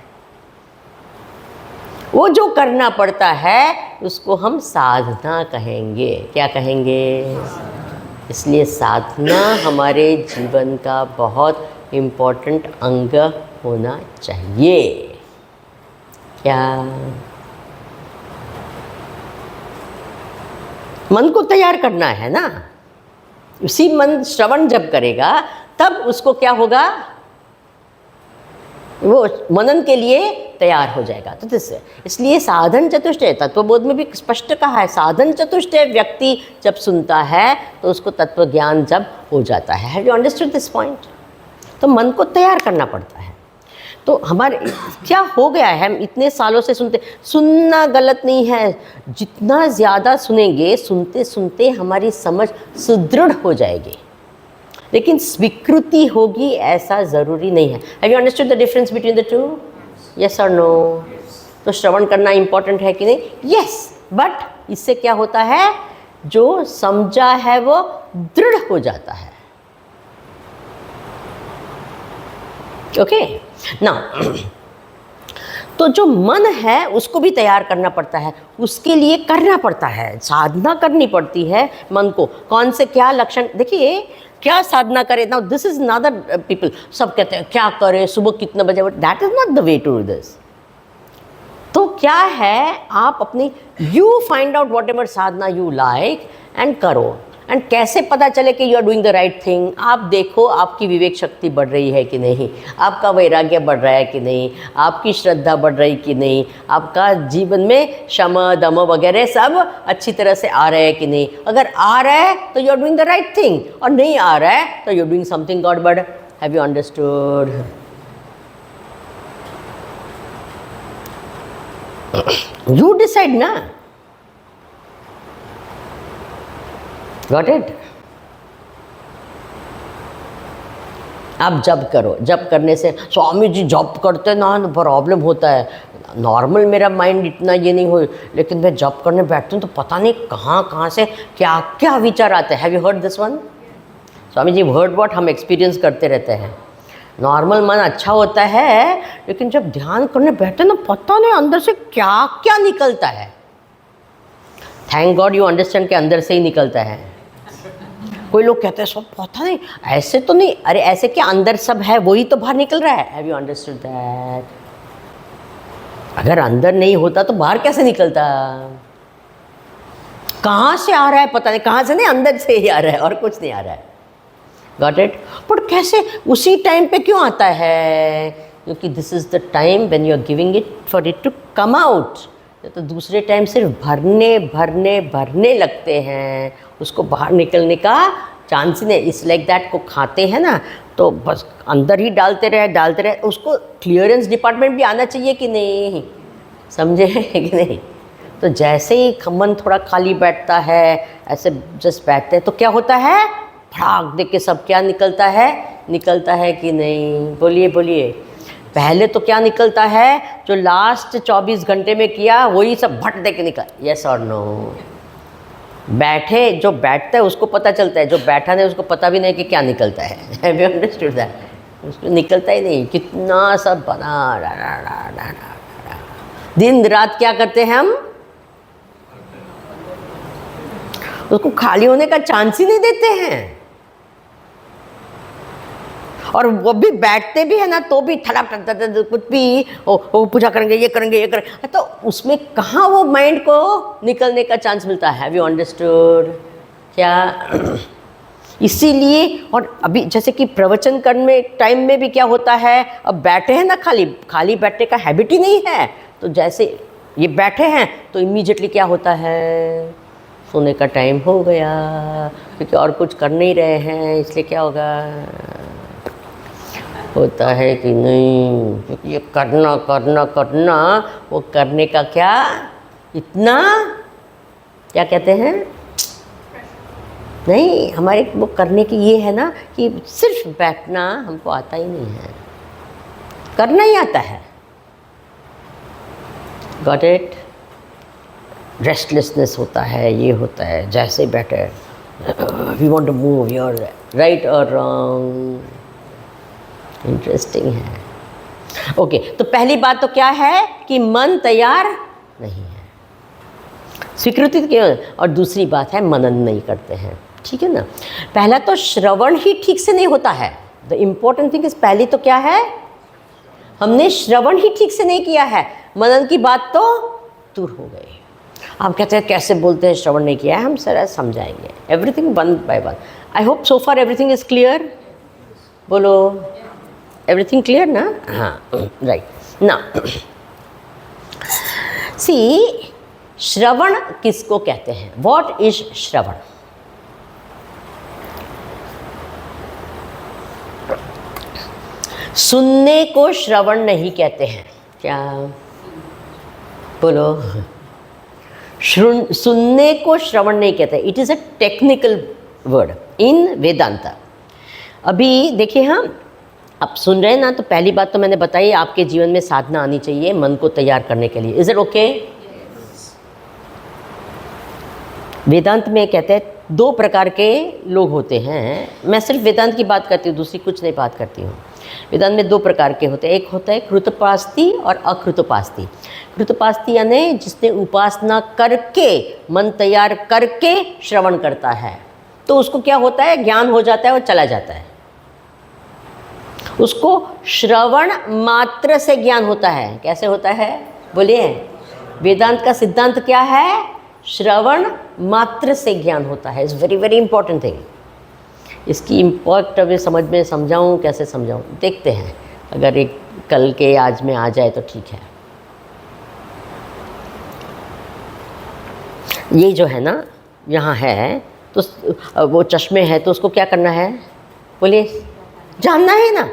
[SPEAKER 1] वो जो करना पड़ता है उसको हम साधना कहेंगे. क्या कहेंगे? इसलिए साधना हमारे जीवन का बहुत इम्पोर्टेंट अंग होना चाहिए. क्या? मन को तैयार करना है ना. उसी मन श्रवण जब करेगा तब उसको क्या होगा? वो मनन के लिए तैयार हो जाएगा. तो इसलिए साधन चतुष्टय तत्वबोध में भी स्पष्ट कहा है. साधन चतुष्टय व्यक्ति जब सुनता है तो उसको तत्व ज्ञान जब हो जाता है. Have you understood this point? तो मन को तैयार करना पड़ता है. तो हमारे क्या हो गया है, हम इतने सालों से सुनते. सुनना गलत नहीं है, जितना ज़्यादा सुनेंगे, सुनते सुनते हमारी समझ सुदृढ़ हो जाएगी, लेकिन स्वीकृति होगी ऐसा ज़रूरी नहीं है. Have you understood the difference between the two? Yes और नो? तो श्रवण करना इम्पोर्टेंट है कि नहीं? यस. बट इससे क्या होता है? जो समझा है वो दृढ़ हो जाता है. ओके ना. तो जो मन है उसको भी तैयार करना पड़ता है, उसके लिए करना पड़ता है, साधना करनी पड़ती है मन को. कौन से क्या लक्षण? देखिए क्या साधना करें. Now this is not people सब कहते हैं क्या करें, सुबह कितने बजे, that is not the way to do this. तो क्या है, आप अपनी you find out whatever sadhana you like and करो. एंड कैसे पता चले कि you are doing the right thing? आप देखो आपकी विवेक शक्ति बढ़ रही है कि नहीं, आपका वैराग्य बढ़ रहा है कि नहीं, आपकी श्रद्धा बढ़ रही कि नहीं, आपका जीवन में शम दम वगैरह सब अच्छी तरह से आ रहा है कि नहीं. अगर आ रहा है तो you are doing the right thing, और नहीं आ रहा है तो यू आर डूइंग समथिंग गड़बड़. Have you understood? You decide ना. Got it? आप जब करो, जब करने से स्वामी जी जब करते ना प्रॉब्लम होता है. नॉर्मल मेरा माइंड इतना ये नहीं हो, लेकिन मैं जब करने बैठती हूँ तो पता नहीं कहाँ कहाँ से क्या क्या विचार आते हैं. Have you heard this one? Swami ji word what हम एक्सपीरियंस करते रहते हैं. नॉर्मल मन अच्छा होता है, लेकिन जब ध्यान करने बैठते ना पता नहीं अंदर से क्या क्या निकलता है. थैंक गॉड यू अंडरस्टैंड के अंदर से ही निकलता है. कोई लोग कहते हैं सब पता नहीं ऐसे तो नहीं. अरे ऐसे क्या, अंदर सब है वही तो बाहर निकल रहा है. Have you understood that? अगर अंदर नहीं होता तो बाहर कैसे निकलता? कहाँ से आ रहा है पता नहीं, कहाँ से नहीं, अंदर से ही आ रहा है और कुछ नहीं आ रहा है. Got it? पर कैसे उसी टाइम पे क्यों आता है? क्योंकि this is the time when you are giving it for it to come out. तो दूसरे टाइम सिर्फ भरने भरने भरने लगते हैं, उसको बाहर निकलने का चांस ही नहीं. इस लाइक दैट को खाते हैं ना तो बस अंदर ही डालते रहे. उसको क्लियरेंस डिपार्टमेंट भी आना चाहिए कि नहीं, समझे कि नहीं? तो जैसे ही मन थोड़ा खाली बैठता है, ऐसे जस्ट बैठते हैं तो क्या होता है? फटाक देख के सब क्या निकलता है कि नहीं? बोलिए बोलिए. पहले तो क्या निकलता है? जो लास्ट 24 घंटे में किया वही सब भट दे के निकल. यस और नो? बैठे जो बैठता है उसको पता चलता है, जो बैठा नहीं उसको पता भी नहीं कि क्या निकलता है. Have you understood that? उसको निकलता ही नहीं. कितना सब बना दिन रात क्या करते हैं हम? उसको खाली होने का चांस ही नहीं देते हैं। और वो भी बैठते भी है ना तो भी ठड़क कुछ भी ओ पूजा करेंगे, ये करेंगे, ये करेंगे, तो उसमें कहाँ वो माइंड को निकलने का चांस मिलता है। हैव यू अंडरस्टूड क्या? इसीलिए, और अभी जैसे कि प्रवचन करने टाइम में भी क्या होता है, अब बैठे हैं ना, खाली बैठने का हैबिट ही नहीं है, तो जैसे ये बैठे हैं तो इमीडिएटली क्या होता है, सोने का टाइम हो गया, क्योंकि और कुछ कर नहीं रहे हैं, इसलिए क्या होगा, होता है कि नहीं, क्योंकि ये करना करना करना, वो करने का क्या इतना क्या कहते हैं, नहीं, हमारे वो करने की ये है ना कि सिर्फ बैठना हमको आता ही नहीं है, करना ही आता है। Got it? रेस्टलेसनेस होता है, ये होता है, जैसे बैठे we want to move, your right और रॉन्ग। इंटरेस्टिंग है। ओके, तो पहली बात तो क्या है कि मन तैयार नहीं है, स्वीकृति क्यों, और दूसरी बात है मनन नहीं करते हैं। ठीक है ना? पहला तो श्रवण ही ठीक से नहीं होता है। द इम्पोर्टेंट थिंग इज, पहली तो क्या है, हमने श्रवण ही ठीक से नहीं किया है, मनन की बात तो दूर हो गई। आप कहते हैं कैसे बोलते हैं श्रवण नहीं किया है, हम सर समझाएंगे everything one by one. I hope so far everything is clear. बोलो, एवरीथिंग क्लियर ना? हाँ, राइट ना। सी, श्रवण किसको कहते हैं? व्हाट इज श्रवण? सुनने को श्रवण नहीं कहते हैं क्या? बोलो, सुनने को श्रवण नहीं कहते। It is a technical word in Vedanta. अभी देखिए, हम आप सुन रहे हैं ना, तो पहली बात तो मैंने बताई, आपके जीवन में साधना आनी चाहिए मन को तैयार करने के लिए। Is it okay? वेदांत में कहते हैं दो प्रकार के लोग होते हैं। मैं सिर्फ वेदांत की बात करती हूँ, दूसरी कुछ नहीं बात करती हूँ। वेदांत में दो प्रकार के होते हैं, एक होता है कृतोपास्ती और अकृतोपास्ती। कृतोपास्ती यानी जिसने उपासना करके, मन तैयार करके श्रवण करता है, तो उसको क्या होता है, ज्ञान हो जाता है और चला जाता है। उसको श्रवण मात्र से ज्ञान होता है। कैसे होता है बोलिए? वेदांत का सिद्धांत क्या है? श्रवण मात्र से ज्ञान होता है। It's very very important thing. इसकी इम्पोर्ट अभी समझ में समझाऊँ, कैसे समझाऊँ, देखते हैं। अगर एक कल के आज में आ जाए तो ठीक है। ये जो है ना, यहाँ है तो वो चश्मे है, तो उसको क्या करना है बोलिए? जानना है ना।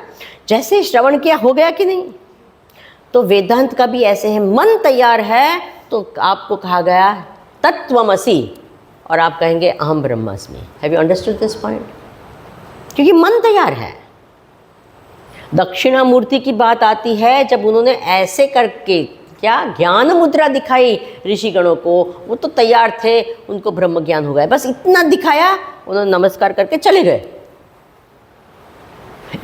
[SPEAKER 1] जैसे श्रवण किया, हो गया कि नहीं? तो वेदांत का भी ऐसे है, मन तैयार है तो आपको कहा गया तत्वमसि, और आप कहेंगे अहम ब्रह्मास्मि। Have you understood this point? क्योंकि मन तैयार है। दक्षिणामूर्ति की बात आती है, जब उन्होंने ऐसे करके क्या ज्ञान मुद्रा दिखाई ऋषिगणों को, वो तो तैयार थे, उनको ब्रह्म ज्ञान हो गया, बस इतना दिखाया, उन्होंने नमस्कार करके चले गए।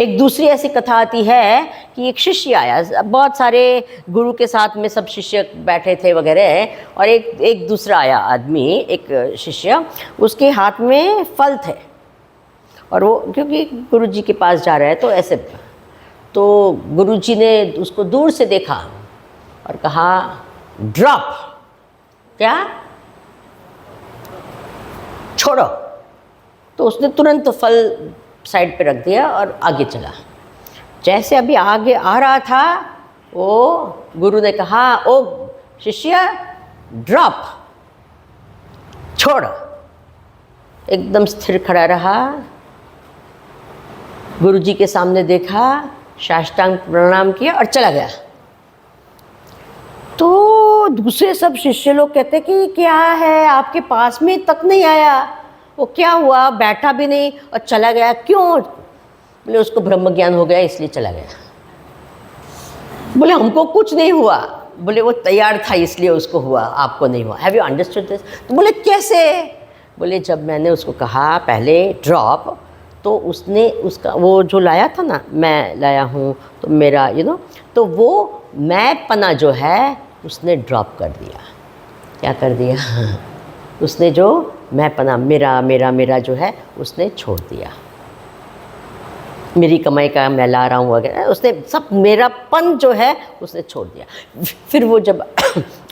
[SPEAKER 1] एक दूसरी ऐसी कथा आती है कि एक शिष्य आया, बहुत सारे गुरु के साथ में सब शिष्य बैठे थे वगैरह, और एक दूसरा आया आदमी, एक शिष्य, उसके हाथ में फल थे, और वो क्योंकि गुरुजी के पास जा रहा है तो ऐसे, तो गुरुजी ने उसको दूर से देखा और कहा ड्रॉप, क्या छोड़ो। तो उसने तुरंत फल साइड पे रख दिया और आगे चला। जैसे अभी आगे आ रहा था, वो गुरु ने कहा, ओ शिष्य ड्रॉप, छोड़। एकदम स्थिर खड़ा रहा, गुरुजी के सामने देखा, साष्टांग प्रणाम किया और चला गया। तो दूसरे सब शिष्य लोग कहते कि क्या है, आपके पास में तक नहीं आया, वो क्या हुआ, बैठा भी नहीं और चला गया, क्यों? बोले उसको ब्रह्म ज्ञान हो गया इसलिए चला गया। बोले हमको कुछ नहीं हुआ। बोले वो तैयार था इसलिए उसको हुआ, आपको नहीं हुआ। Have you understood this? तो बोले कैसे? बोले जब मैंने उसको कहा पहले ड्रॉप, तो उसने उसका वो जो लाया था ना, मैं लाया हूँ तो मेरा तो वो मैं पना जो है उसने ड्रॉप कर दिया। क्या कर दिया? उसने जो मैं पना मेरा मेरा मेरा जो है उसने छोड़ दिया, मेरी कमाई का मैं ला रहा हूँ वगैरह, उसने सब मेरापन जो है उसने छोड़ दिया। फिर वो जब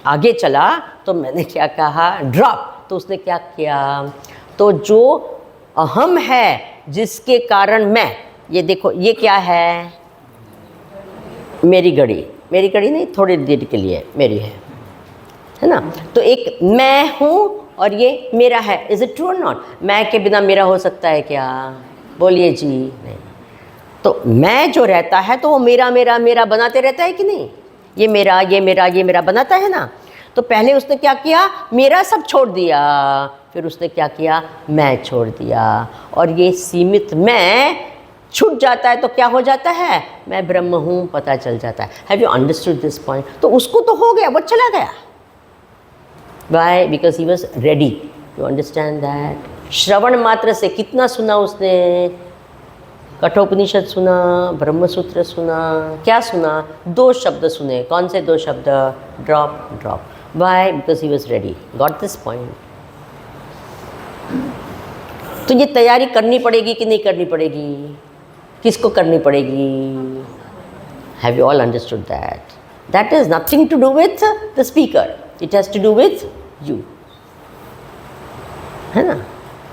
[SPEAKER 1] आगे चला तो मैंने क्या कहा, ड्रॉप। तो उसने क्या किया, तो जो अहम है जिसके कारण मैं, ये देखो ये क्या है, मेरी घड़ी, मेरी घड़ी नहीं, थोड़ी देर के लिए मेरी है ना। तो एक मैं हूँ और ये मेरा है। इज़ इट ट्रू और नॉट? मैं के बिना मेरा हो सकता है क्या? बोलिए जी। नहीं। तो मैं जो रहता है तो वो मेरा मेरा मेरा बनाते रहता है कि नहीं? ये मेरा ये मेरा ये मेरा बनाता है ना। तो पहले उसने क्या किया, मेरा सब छोड़ दिया, फिर उसने क्या किया, मैं छोड़ दिया, और ये सीमित मैं छूट जाता है तो क्या हो जाता है, मैं ब्रह्म हूँ पता चल जाता है। Have you understood this point? तो उसको तो हो गया, वो चला गया। Why? Because he was ready. You understand that? श्रवण मात्र से कितना सुना उसने? कठोपनिषद सुना, ब्रह्मसूत्र सुना, क्या सुना? 2 शब्द सुने। कौन से 2 शब्द? Drop drop. Why? Because he was ready. Got this point? तो ये तैयारी करनी पड़ेगी कि नहीं करनी पड़ेगी? किसको करनी पड़ेगी? Have you all understood that? That is nothing to do with the speaker, it has to do with you, है ना।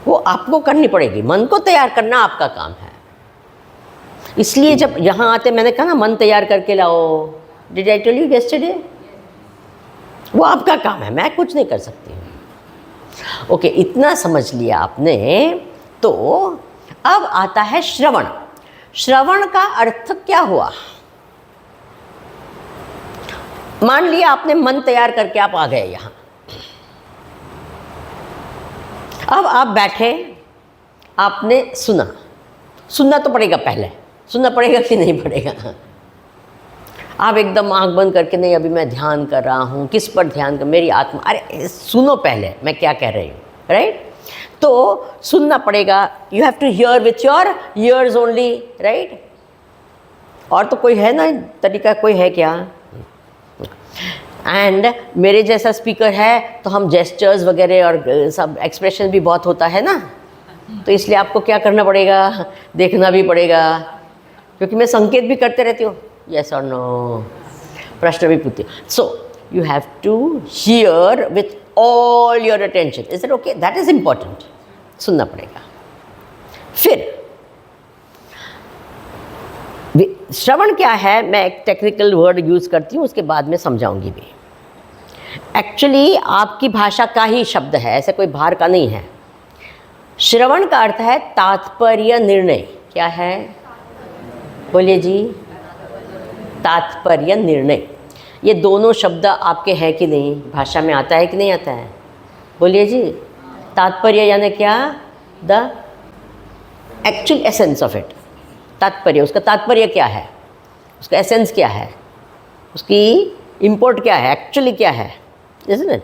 [SPEAKER 1] वो आपको करनी पड़ेगी, मन को तैयार करना आपका काम है। इसलिए जब यहाँ आते मैंने कहा ना, मन तैयार करके लाओ। Did I tell you yesterday? वो आपका काम है, मैं कुछ नहीं कर सकती हूँ। ओके, इतना समझ लिया आपने। तो अब आता है श्रवण। श्रवण का अर्थ क्या हुआ? मान लिया आपने मन तैयार करके आप आ गए यहाँ, अब आप बैठे, आपने सुना। सुनना तो पड़ेगा, पहले सुनना पड़ेगा कि नहीं पड़ेगा? आप एकदम आंख बंद करके, नहीं अभी मैं ध्यान कर रहा हूँ, किस पर ध्यान कर, मेरी आत्मा। अरे सुनो पहले मैं क्या कह रही हूँ, राइट? तो सुनना पड़ेगा। You have to hear with your ears only, right? और तो कोई है ना तरीका, कोई है क्या? एंड मेरे जैसा स्पीकर है तो हम जेस्चर्स वगैरह और सब एक्सप्रेशन भी बहुत होता है ना, तो इसलिए आपको क्या करना पड़ेगा, देखना भी पड़ेगा, क्योंकि मैं संकेत भी करते रहती हूँ, यस और नो, प्रश्न भी पूछती हूँ। So you have to hear with all your attention. Is it okay? That is important. सुनना पड़ेगा। फिर श्रवण क्या है, मैं एक टेक्निकल वर्ड यूज़ करती हूँ, उसके बाद में समझाऊंगी भी। एक्चुअली आपकी भाषा का ही शब्द है, ऐसे कोई बाहर का नहीं है। श्रवण का अर्थ है तात्पर्य निर्णय। क्या है? बोलिए जी। तात्पर्य निर्णय। ये दोनों शब्द आपके हैं कि नहीं? भाषा में आता है कि नहीं आता है? बोलिए जी। तात्पर्य यानी क्या? The actual essence of it. तात्पर्य, उसका तात्पर्य क्या है, उसका एसेंस क्या है, उसकी इम्पोर्ट क्या है, एक्चुअली क्या है, इज़न्ट इट?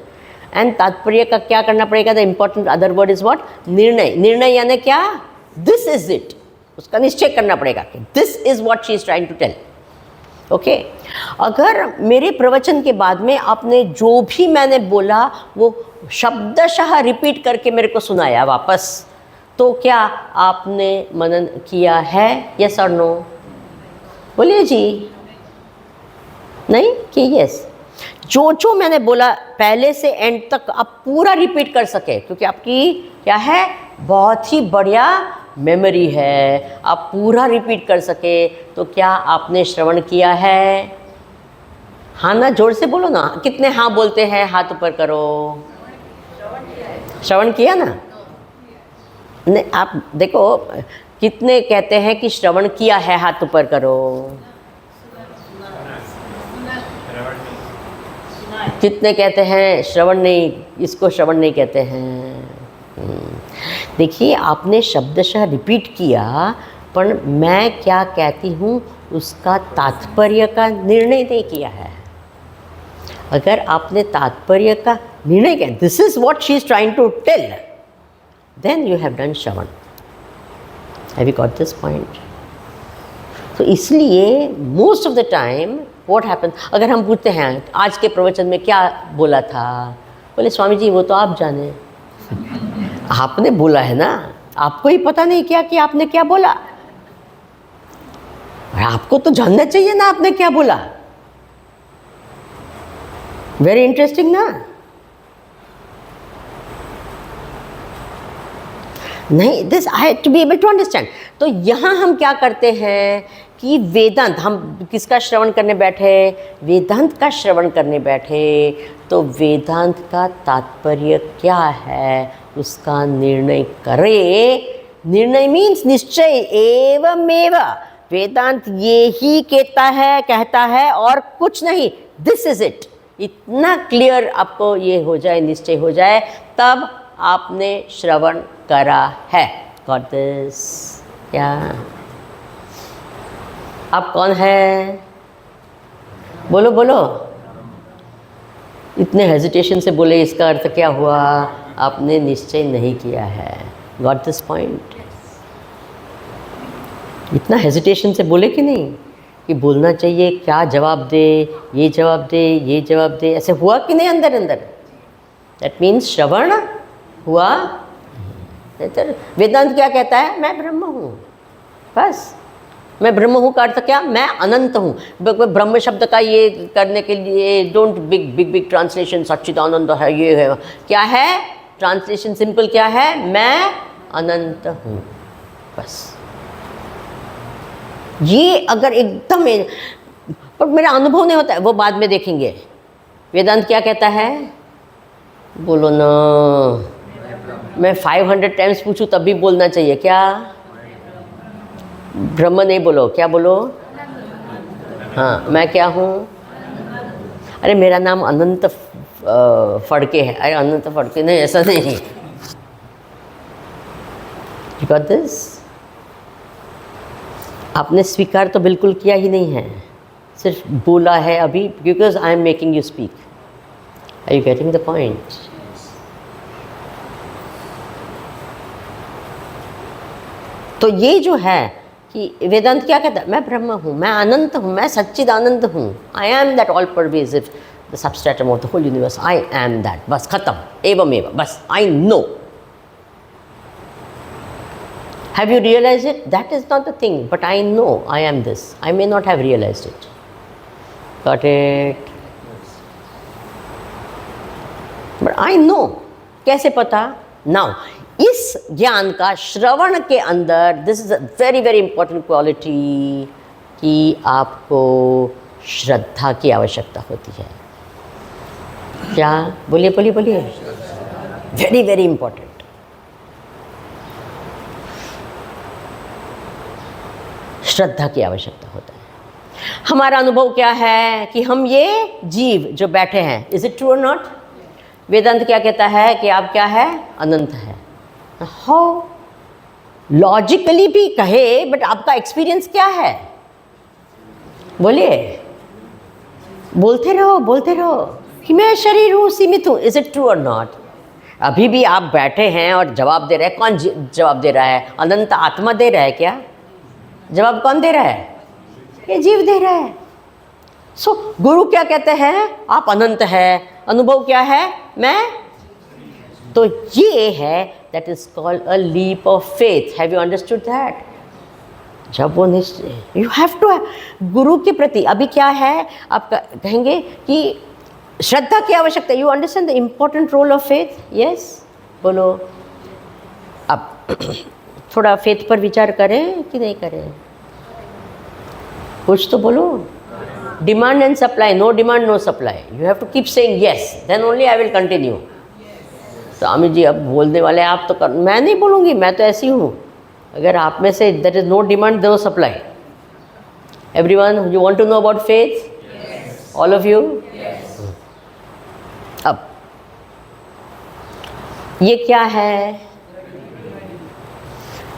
[SPEAKER 1] एंड तात्पर्य का क्या करना पड़ेगा? The important other word is what? निर्णय। निर्णय यानी क्या? This is it. उसका निश्चय करना पड़ेगा कि this is what she is trying to tell. Okay, अगर मेरे प्रवचन के बाद में आपने जो भी मैंने बोला वो शब्दशः रिपीट करके मेरे को सुनाया वापस, तो क्या आपने मनन किया है? यस और नो? बोलिए जी। नहीं कि यस? जो मैंने बोला पहले से एंड तक आप पूरा रिपीट कर सके, क्योंकि आपकी क्या है, बहुत ही बढ़िया मेमोरी है, आप पूरा रिपीट कर सके। तो क्या आपने श्रवण किया है? हाँ ना, जोर से बोलो ना। कितने हाँ बोलते हैं? हाथ ऊपर करो। श्रवण किया ना? नहीं, आप देखो कितने कहते हैं कि श्रवण किया है? हाथ ऊपर करो। कितने कहते हैं श्रवण नहीं, इसको श्रवण नहीं कहते हैं? देखिए, आपने शब्दशः रिपीट किया, पर मैं क्या कहती हूँ उसका तात्पर्य का निर्णय नहीं किया है। अगर आपने तात्पर्य का निर्णय किया, this is what she is trying to tell, then you have done shravan. Have you got this point? तो इसलिए most of the time what happens, अगर हम पूछते हैं आज के प्रवचन में क्या बोला था, बोले स्वामी जी वो तो आप जाने। आपने बोला है ना, आपको ही पता नहीं क्या कि आपने क्या बोला। आपको तो जानना चाहिए ना आपने क्या बोला। वेरी इंटरेस्टिंग ना। नहीं, this I have to be able to understand. तो यहाँ हम क्या करते हैं कि वेदांत, हम किसका श्रवण करने बैठे? वेदांत का श्रवण करने बैठे। तो वेदांत का तात्पर्य क्या है उसका निर्णय करें। निर्णय मीन्स निश्चय, एवमेव। वेदांत ये ही कहता है और कुछ नहीं। This is it. इतना क्लियर आपको ये हो जाए, निश्चय हो जाए, तब आपने श्रवण करा है। Got this? क्या आप कौन है? बोलो बोलो। इतने हेजिटेशन से बोले, इसका अर्थ क्या हुआ? आपने निश्चय नहीं किया है। Got this point? इतना हेजिटेशन से बोले कि नहीं कि बोलना चाहिए, क्या जवाब दे, ये जवाब दे, ये जवाब दे, ऐसे हुआ कि नहीं अंदर अंदर? दैट मीन्स श्रवण हुआ। वेदांत क्या कहता है? मैं ब्रह्म हूँ, बस। मैं ब्रह्म हूँ का अर्थ क्या? मैं अनंत हूँ। ब्रह्म शब्द का ये करने के लिए डोंट बिग ट्रांसलेशन, सच्चिदानंद है, ये है, क्या है ट्रांसलेशन? सिंपल क्या है? मैं अनंत हूँ, बस। ये अगर एकदम, पर मेरा अनुभव नहीं होता है, वो बाद में देखेंगे। वेदांत क्या कहता है? बोलो ना। मैं 500 टाइम्स पूछूं तब भी बोलना चाहिए क्या? ब्रह्म नहीं बोलो, क्या बोलो? हाँ, मैं क्या हूँ? अरे मेरा नाम अनंत फड़के है। अरे अनंत फड़के नहीं, ऐसा नहीं। You got this? आपने स्वीकार तो बिल्कुल किया ही नहीं है, सिर्फ बोला है अभी, because I am making you speak. Are you getting the point? तो ये जो है कि वेदांत क्या कहता है? मैं ब्रह्म हूँ, मैं अनंत हूँ, मैं सच्चिदानंद हूँ। I am that all pervasive, the substratum of the whole universe. I am that, बस खत्म। एवमेव, बस। I know. Have you realized it? That is not the thing, but I know I am this. I may not have realized it. Got it? But I know. कैसे पता? Now, इस ज्ञान का श्रवण के अंदर, this is a very very important quality, कि आपको श्रद्धा की आवश्यकता होती है। क्या? बोलिए बोलिए बोलिए। Very very important. श्रद्धा की आवश्यकता होता है। हमारा अनुभव क्या है कि हम ये जीव जो बैठे हैं, इज इट ट्रू और नॉट? वेदांत क्या कहता है कि आप क्या है? अनंत है। हाउ? लॉजिकली भी कहे, बट आपका एक्सपीरियंस क्या है? बोलिए, बोलते रहो कि मैं शरीर हूँ, सीमित हूँ। इज इट ट्रू और नॉट? अभी भी आप बैठे हैं और जवाब दे रहे हैं। कौन जवाब दे रहा है? अनंत आत्मा दे रहा है क्या? जवाब कौन दे रहा है? ये जीव दे रहा है। सो गुरु क्या कहते हैं? आप अनंत है। अनुभव क्या है? मैं। तो ये है, that is called a leap of faith. Have you understood that? जब वो निश्चय, यू हैव टू, गुरु के प्रति अभी क्या है, आप कहेंगे कि श्रद्धा की आवश्यकता। You understand the important role of faith? Yes, बोलो। अब थोड़ा फेथ पर विचार करें कि नहीं करें? कुछ तो बोलो। Demand and supply, no demand no supply. You have to keep saying yes, then only I will continue. तो अमित जी अब बोलने वाले आप तो मैं नहीं बोलूँगी, मैं तो ऐसी हूँ। अगर आप में से there is no demand no supply, everyone, you want to know about faith? All of you? अब ये क्या है?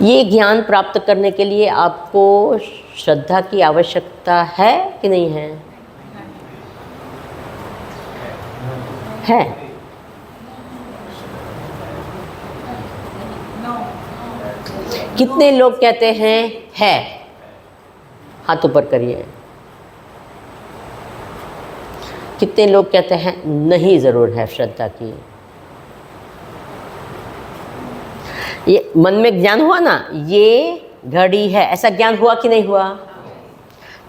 [SPEAKER 1] ये ज्ञान प्राप्त करने के लिए आपको श्रद्धा की आवश्यकता है कि नहीं है? है। कितने लोग कहते हैं है? हाथ ऊपर करिए। कितने लोग कहते हैं नहीं, ज़रूर है श्रद्धा की? ये मन में ज्ञान हुआ ना, ये घड़ी है, ऐसा ज्ञान हुआ कि नहीं हुआ?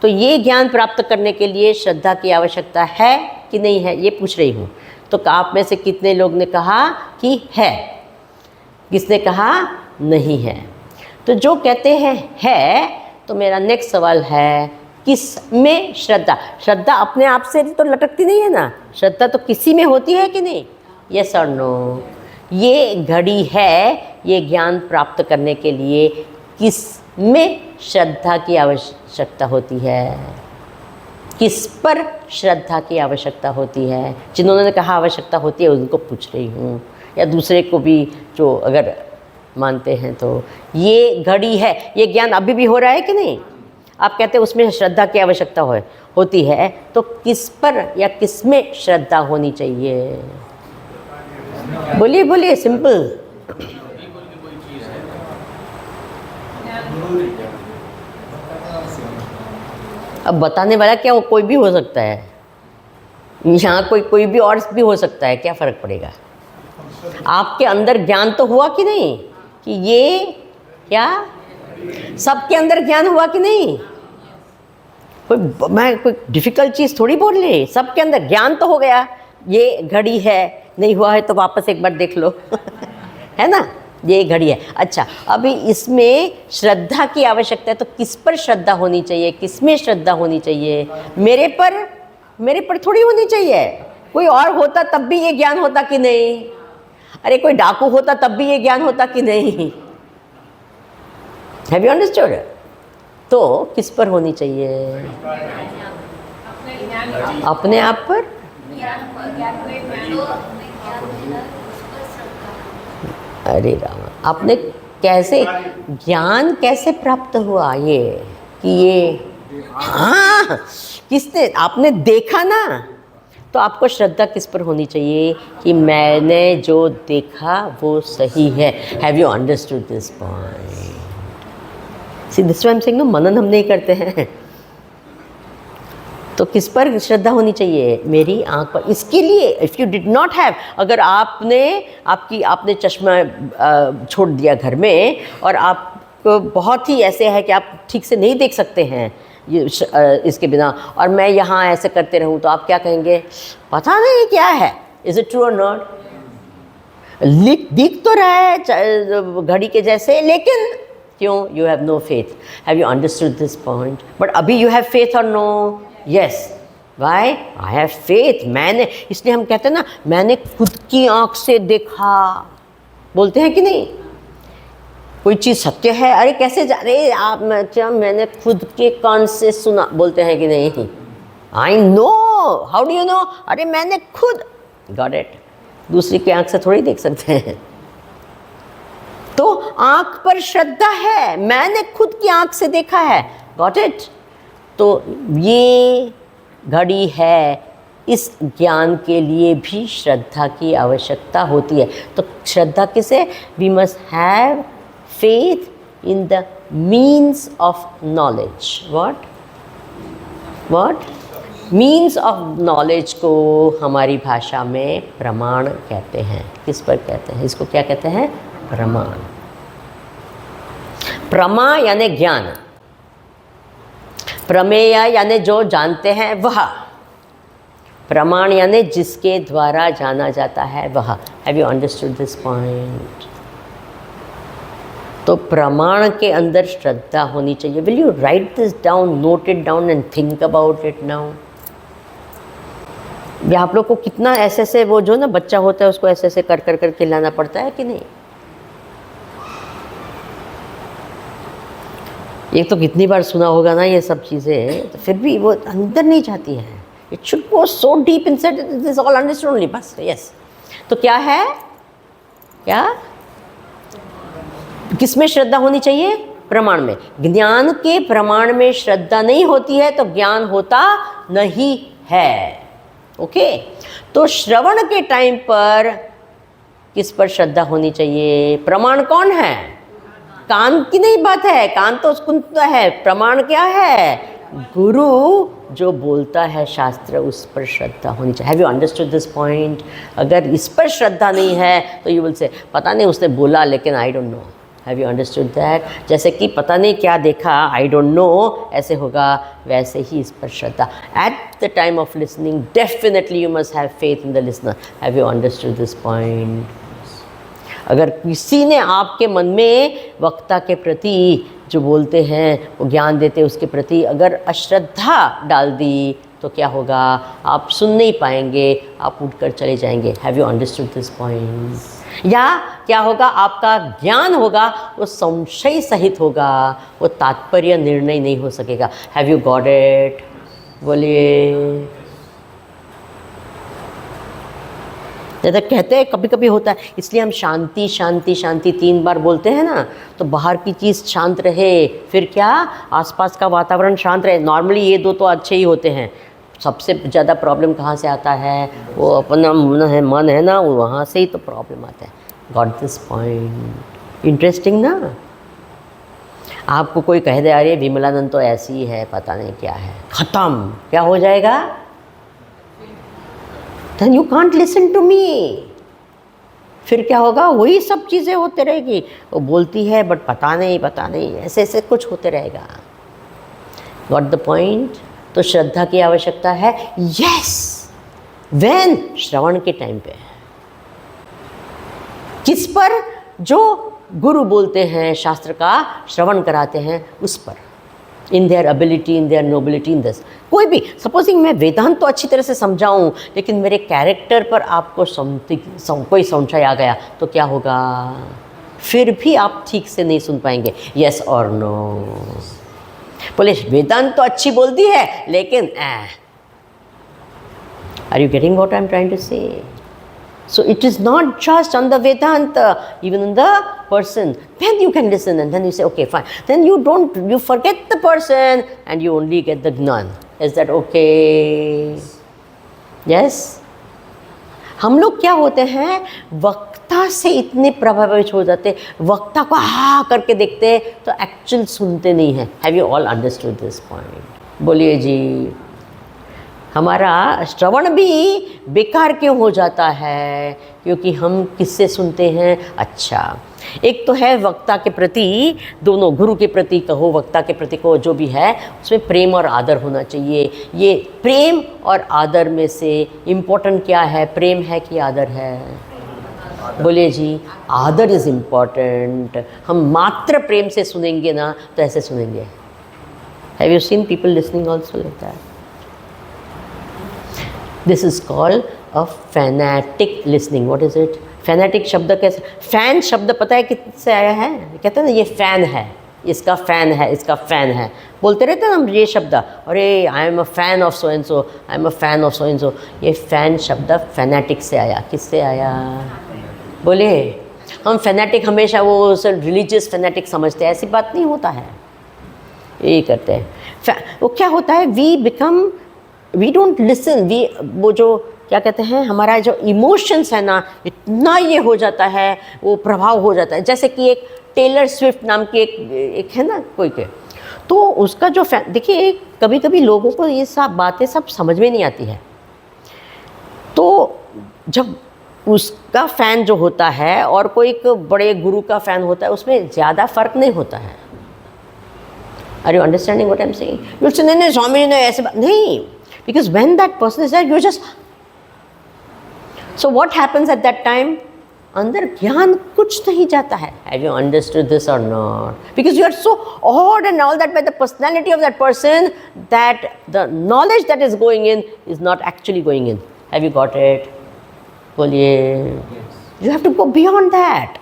[SPEAKER 1] तो ये ज्ञान प्राप्त करने के लिए श्रद्धा की आवश्यकता है कि नहीं है, ये पूछ रही हूँ। तो आप में से कितने लोग ने कहा कि है, किसने कहा नहीं है? तो जो कहते हैं है, तो मेरा नेक्स्ट सवाल है किस में श्रद्धा? श्रद्धा अपने आप से तो लटकती नहीं है ना, श्रद्धा तो किसी में होती है कि नहीं? यस और नो? ये घड़ी है, ये ज्ञान प्राप्त करने के लिए किस में श्रद्धा की आवश्यकता होती है? किस पर श्रद्धा की आवश्यकता होती है? जिन्होंने कहा आवश्यकता होती है उनको पूछ रही हूँ, या दूसरे को भी जो अगर मानते हैं। तो ये घड़ी है, ये ज्ञान अभी भी हो रहा है कि नहीं? आप कहते हैं उसमें श्रद्धा की आवश्यकता होती है, तो किस पर या किस में श्रद्धा होनी चाहिए? बोलिए बोलिए, सिंपल। अब बताने वाला क्या, वो कोई भी हो सकता है, यहाँ कोई भी और भी हो सकता है, क्या फ़र्क पड़ेगा? आपके अंदर ज्ञान तो हुआ कि नहीं कि ये क्या, सबके अंदर ज्ञान हुआ कि नहीं? कोई डिफ़िकल्ट चीज़ थोड़ी बोल रही, सबके अंदर ज्ञान तो हो गया, ये घड़ी है। नहीं हुआ है तो वापस एक बार देख लो है ना, ये घड़ी है। अच्छा, अभी इसमें श्रद्धा की आवश्यकता है, तो किस पर श्रद्धा होनी चाहिए, किस में श्रद्धा होनी चाहिए? मेरे पर थोड़ी होनी चाहिए। कोई और होता तब भी ये ज्ञान होता कि नहीं? अरे कोई डाकू होता तब भी ये ज्ञान होता कि नहीं? Have you understood? तो किस पर होनी चाहिए? अपने आप पर। अरे राम, आपने कैसे ज्ञान कैसे प्राप्त हुआ ये कि ये, हाँ, किसने, आपने देखा ना, तो आपको श्रद्धा किस पर होनी चाहिए कि मैंने जो देखा वो सही है। Have you understood this point? See this I am saying, मनन हम नहीं करते हैं, तो किस पर श्रद्धा होनी चाहिए? मेरी आँख पर। इसके लिए if you did not have, अगर आपने चश्मा छोड़ दिया घर में और आप बहुत ही ऐसे है कि आप ठीक से नहीं देख सकते हैं इसके बिना, और मैं यहाँ ऐसे करते रहूँ, तो आप क्या कहेंगे? पता नहीं क्या है। इज़ इट ट्रू और नॉट? दिख तो रहा है घड़ी के जैसे, लेकिन क्यों? You have no faith. Have you understood this point? But अभी यू हैव फेथ और no? Yes, why? I have faith. मैंने, इसलिए हम कहते हैं ना, मैंने खुद की आँख से देखा, बोलते हैं कि नहीं? कोई चीज़ सत्य है, अरे कैसे जा रहे आप, क्या मैंने खुद के कान से सुना, बोलते हैं कि नहीं? I know. How do you know? अरे मैंने खुद, गॉट इट। दूसरी की आँख से थोड़ी देख सकते हैं। तो आँख पर श्रद्धा है, मैंने खुद की आँख से देखा है, गॉट इट। तो ये घड़ी है, इस ज्ञान के लिए भी श्रद्धा की आवश्यकता होती है। तो श्रद्धा किसे? We must have faith in the means of knowledge. What means of knowledge को हमारी भाषा में प्रमाण कहते हैं। किस पर कहते हैं? इसको क्या कहते हैं? प्रमाण। प्रमा यानी ज्ञान, प्रमेय यानी जो जानते हैं वह, प्रमाण यानी जिसके द्वारा जाना जाता है वह। Have you understood this point? तो प्रमाण के अंदर श्रद्धा होनी चाहिए। Will you right this down, note it down and think about it now. आप लोग को कितना ऐसे से, वो जो ना बच्चा होता है उसको ऐसे ऐसे कर कर कर खिलाना पड़ता है कि नहीं? एक तो कितनी बार सुना होगा ना ये सब चीज़ें, तो फिर भी वो अंदर नहीं जाती है। It should go so deep inside, this is all understood only, बस। यस। तो क्या है, क्या किस में श्रद्धा होनी चाहिए? प्रमाण में। ज्ञान के प्रमाण में श्रद्धा नहीं होती है तो ज्ञान होता नहीं है। ओके। तो श्रवण के टाइम पर किस पर श्रद्धा होनी चाहिए? प्रमाण कौन है? कान की नहीं बात है, कान तो सुनता है। प्रमाण क्या है? गुरु जो बोलता है शास्त्र उस पर श्रद्धा होनी चाहिए। Have you understood this point? अगर इस पर श्रद्धा नहीं है तो यू विल से पता नहीं उसने बोला लेकिन आई don't no. Have you understood that? जैसे कि पता नहीं क्या देखा, आई डोंट नो, ऐसे होगा, वैसे ही इस पर श्रद्धा। At the time of listening definitely you must have faith in the listener. Have you understood this point? अगर किसी ने आपके मन में वक्ता के प्रति जो बोलते हैं, वो ज्ञान देते हैं, उसके प्रति अगर अश्रद्धा डाल दी तो क्या होगा? आप सुन नहीं पाएंगे, आप उठकर चले जाएंगे। Have you understood this point? या क्या होगा? आपका ज्ञान होगा वो संशय सहित होगा, वो तात्पर्य निर्णय नहीं हो सकेगा। Have you got it? बोलिए। जैसा कहते हैं कभी कभी होता है, इसलिए हम शांति शांति शांति 3 बार बोलते हैं ना, तो बाहर की चीज़ शांत रहे, फिर क्या आसपास का वातावरण शांत रहे। नॉर्मली ये 2 तो अच्छे ही होते हैं। सबसे ज़्यादा प्रॉब्लम कहाँ से आता है? वो अपना मन है ना, वहाँ से ही तो प्रॉब्लम आता है। Got this point? इंटरेस्टिंग ना? आपको कोई कह दे अरे विमलानंद तो ऐसी ही है, पता नहीं क्या है, ख़त्म, क्या हो जाएगा? Then you can't listen to me। फिर क्या होगा? वही सब चीज़ें होते रहेगी, वो बोलती है बट पता नहीं, ऐसे ऐसे कुछ होते रहेगा। Got the point? तो श्रद्धा की आवश्यकता है। Yes, when? श्रवण के टाइम पे। किस पर? जो गुरु बोलते हैं, शास्त्र का श्रवण कराते हैं, उस पर। In their ability, in their nobility, in this. कोई भी सपोजिंग मैं वेदांत तो अच्छी तरह से समझाऊं, लेकिन मेरे कैरेक्टर पर आपको कोई संशय आ गया तो क्या होगा? फिर भी आप ठीक से नहीं सुन पाएंगे। यस और नो? बोले वेदांत तो अच्छी बोलती है लेकिन are you getting what I am trying to say? So it is not just on the Vedanta, even on the person. Then you can listen and then you say, okay, fine. Then you forget the person and you only get the Gnan. Is that okay? Yes? हम लोग क्या होते हैं, वक्ता से इतने प्रभावित हो जाते, वक्ता को हाँ करके देखते तो एक्चुअल सुनते नहीं हैं। Have you all understood this point? बोलिए जी। हमारा श्रवण भी बेकार क्यों हो जाता है? क्योंकि हम किससे सुनते हैं? अच्छा, एक तो है वक्ता के प्रति, दोनों गुरु के प्रति कहो, वक्ता के प्रति कहो, जो भी है उसमें प्रेम और आदर होना चाहिए। ये प्रेम और आदर में से इम्पोर्टेंट क्या है? प्रेम है कि आदर है? बोलिए जी। आदर इज़ इम्पॉर्टेंट। हम मात्र प्रेम से सुनेंगे ना तो ऐसे सुनेंगे। Have you seen people listening also like that? This is called a fanatic listening. What is it? Fanatic शब्द कैसे? फैन शब्द पता है किससे आया है? कहते हैं ना ये फ़ैन है, इसका फ़ैन है, इसका फ़ैन है, बोलते रहते हैं ना हम ये शब्द। अरे I am a fan of so and so, I am a fan of so and so. ये फ़ैन शब्द फैनेटिक से आया। किससे आया? बोले हम फैनेटिक हमेशा वो रिलीजियस फैनेटिक समझते हैं, ऐसी बात नहीं होता है। यही करते हैं। वो क्या होता है? We don't listen. वो जो क्या कहते हैं, हमारा जो इमोशंस है ना, इतना ये हो जाता है, वो प्रभाव हो जाता है। जैसे कि एक टेलर स्विफ्ट नाम की एक है ना कोई के, तो उसका जो देखिए कभी कभी लोगों को ये सब बातें सब समझ में नहीं आती है। तो जब उसका फ़ैन जो होता है और कोई एक बड़े गुरु का फ़ैन होता है, उसमें ज़्यादा फ़र्क नहीं होता है। Are you understanding what I am saying? You say नहीं स्वामी ने ऐसे बात नहीं, because when that person is there you just, so what happens at that time? अंदर ज्ञान कुछ नहीं जाता है। हैव यू अंडरस्टूड दिस और not? Because you are so awed and all that by the personality of that person that the knowledge that is going in is not actually going in. Have you got it? बोलिए। You have to go beyond that.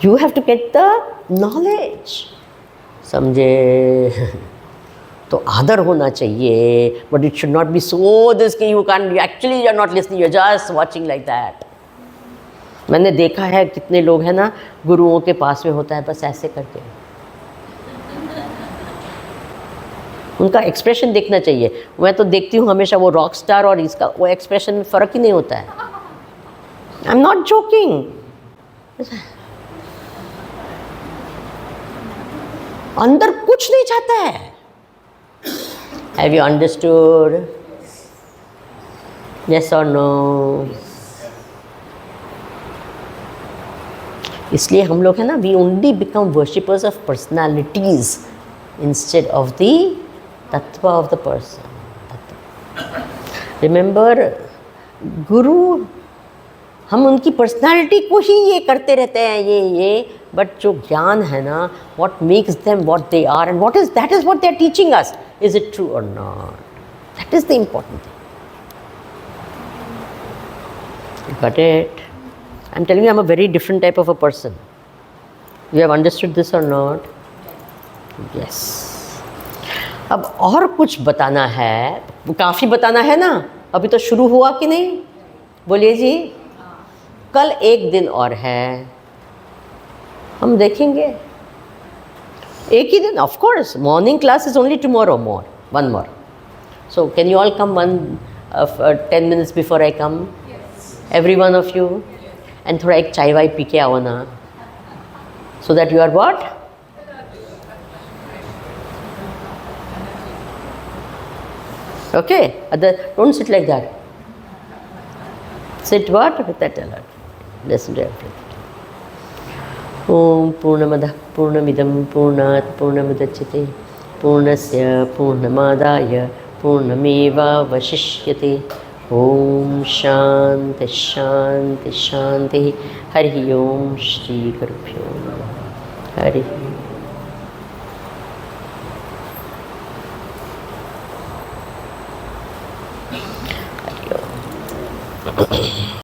[SPEAKER 1] You have to get the knowledge. समझे? तो आदर होना चाहिए, but it should not be so this कि you can't actually you're not listening, you're just watching like that. मैंने देखा है कितने लोग हैं ना, गुरुओं के पास में होता है बस ऐसे करके। उनका एक्सप्रेशन देखना चाहिए। मैं तो देखती हूँ हमेशा वो रॉक स्टार और इसका वो एक्सप्रेशन में फ़र्क ही नहीं होता है। I am not joking. अंदर कुछ नहीं जाता है। Have you understood? Yes or no? इसलिए हम लोग है ना, we only become worshippers of personalities instead of the तत्व of the person. Remember, guru, हम उनकी पर्सनालिटी को ही ये करते रहते हैं, ये बट जो ज्ञान है ना, what makes them what they are and what is that is what they are teaching us. Is it true और not? That is the important thing. Got it? I'm telling you, I'm a very different type of a person. You have understood this or not? Yes. अब और कुछ बताना है, काफ़ी बताना है ना, अभी तो शुरू हुआ कि नहीं? बोलिए जी. कल एक दिन और है, हम देखेंगे. एक ही दिन, of course. Morning class is only tomorrow, one more. So can you all come 10 minutes before I come? Every one of you. And थोड़ा एक चाय वाय पी के आओ ना, so that you are what? Okay? Don't sit like that. Sit what? With that alert. Listen to everything. Om Purnamadah Purnamidam Purnat Purnamudachyate Purnasya Purnamadaya Purnameva Vashishyate. Om Shanti शांति शांति. हरि ओम. श्री गुरुभ्यो नमः. हरि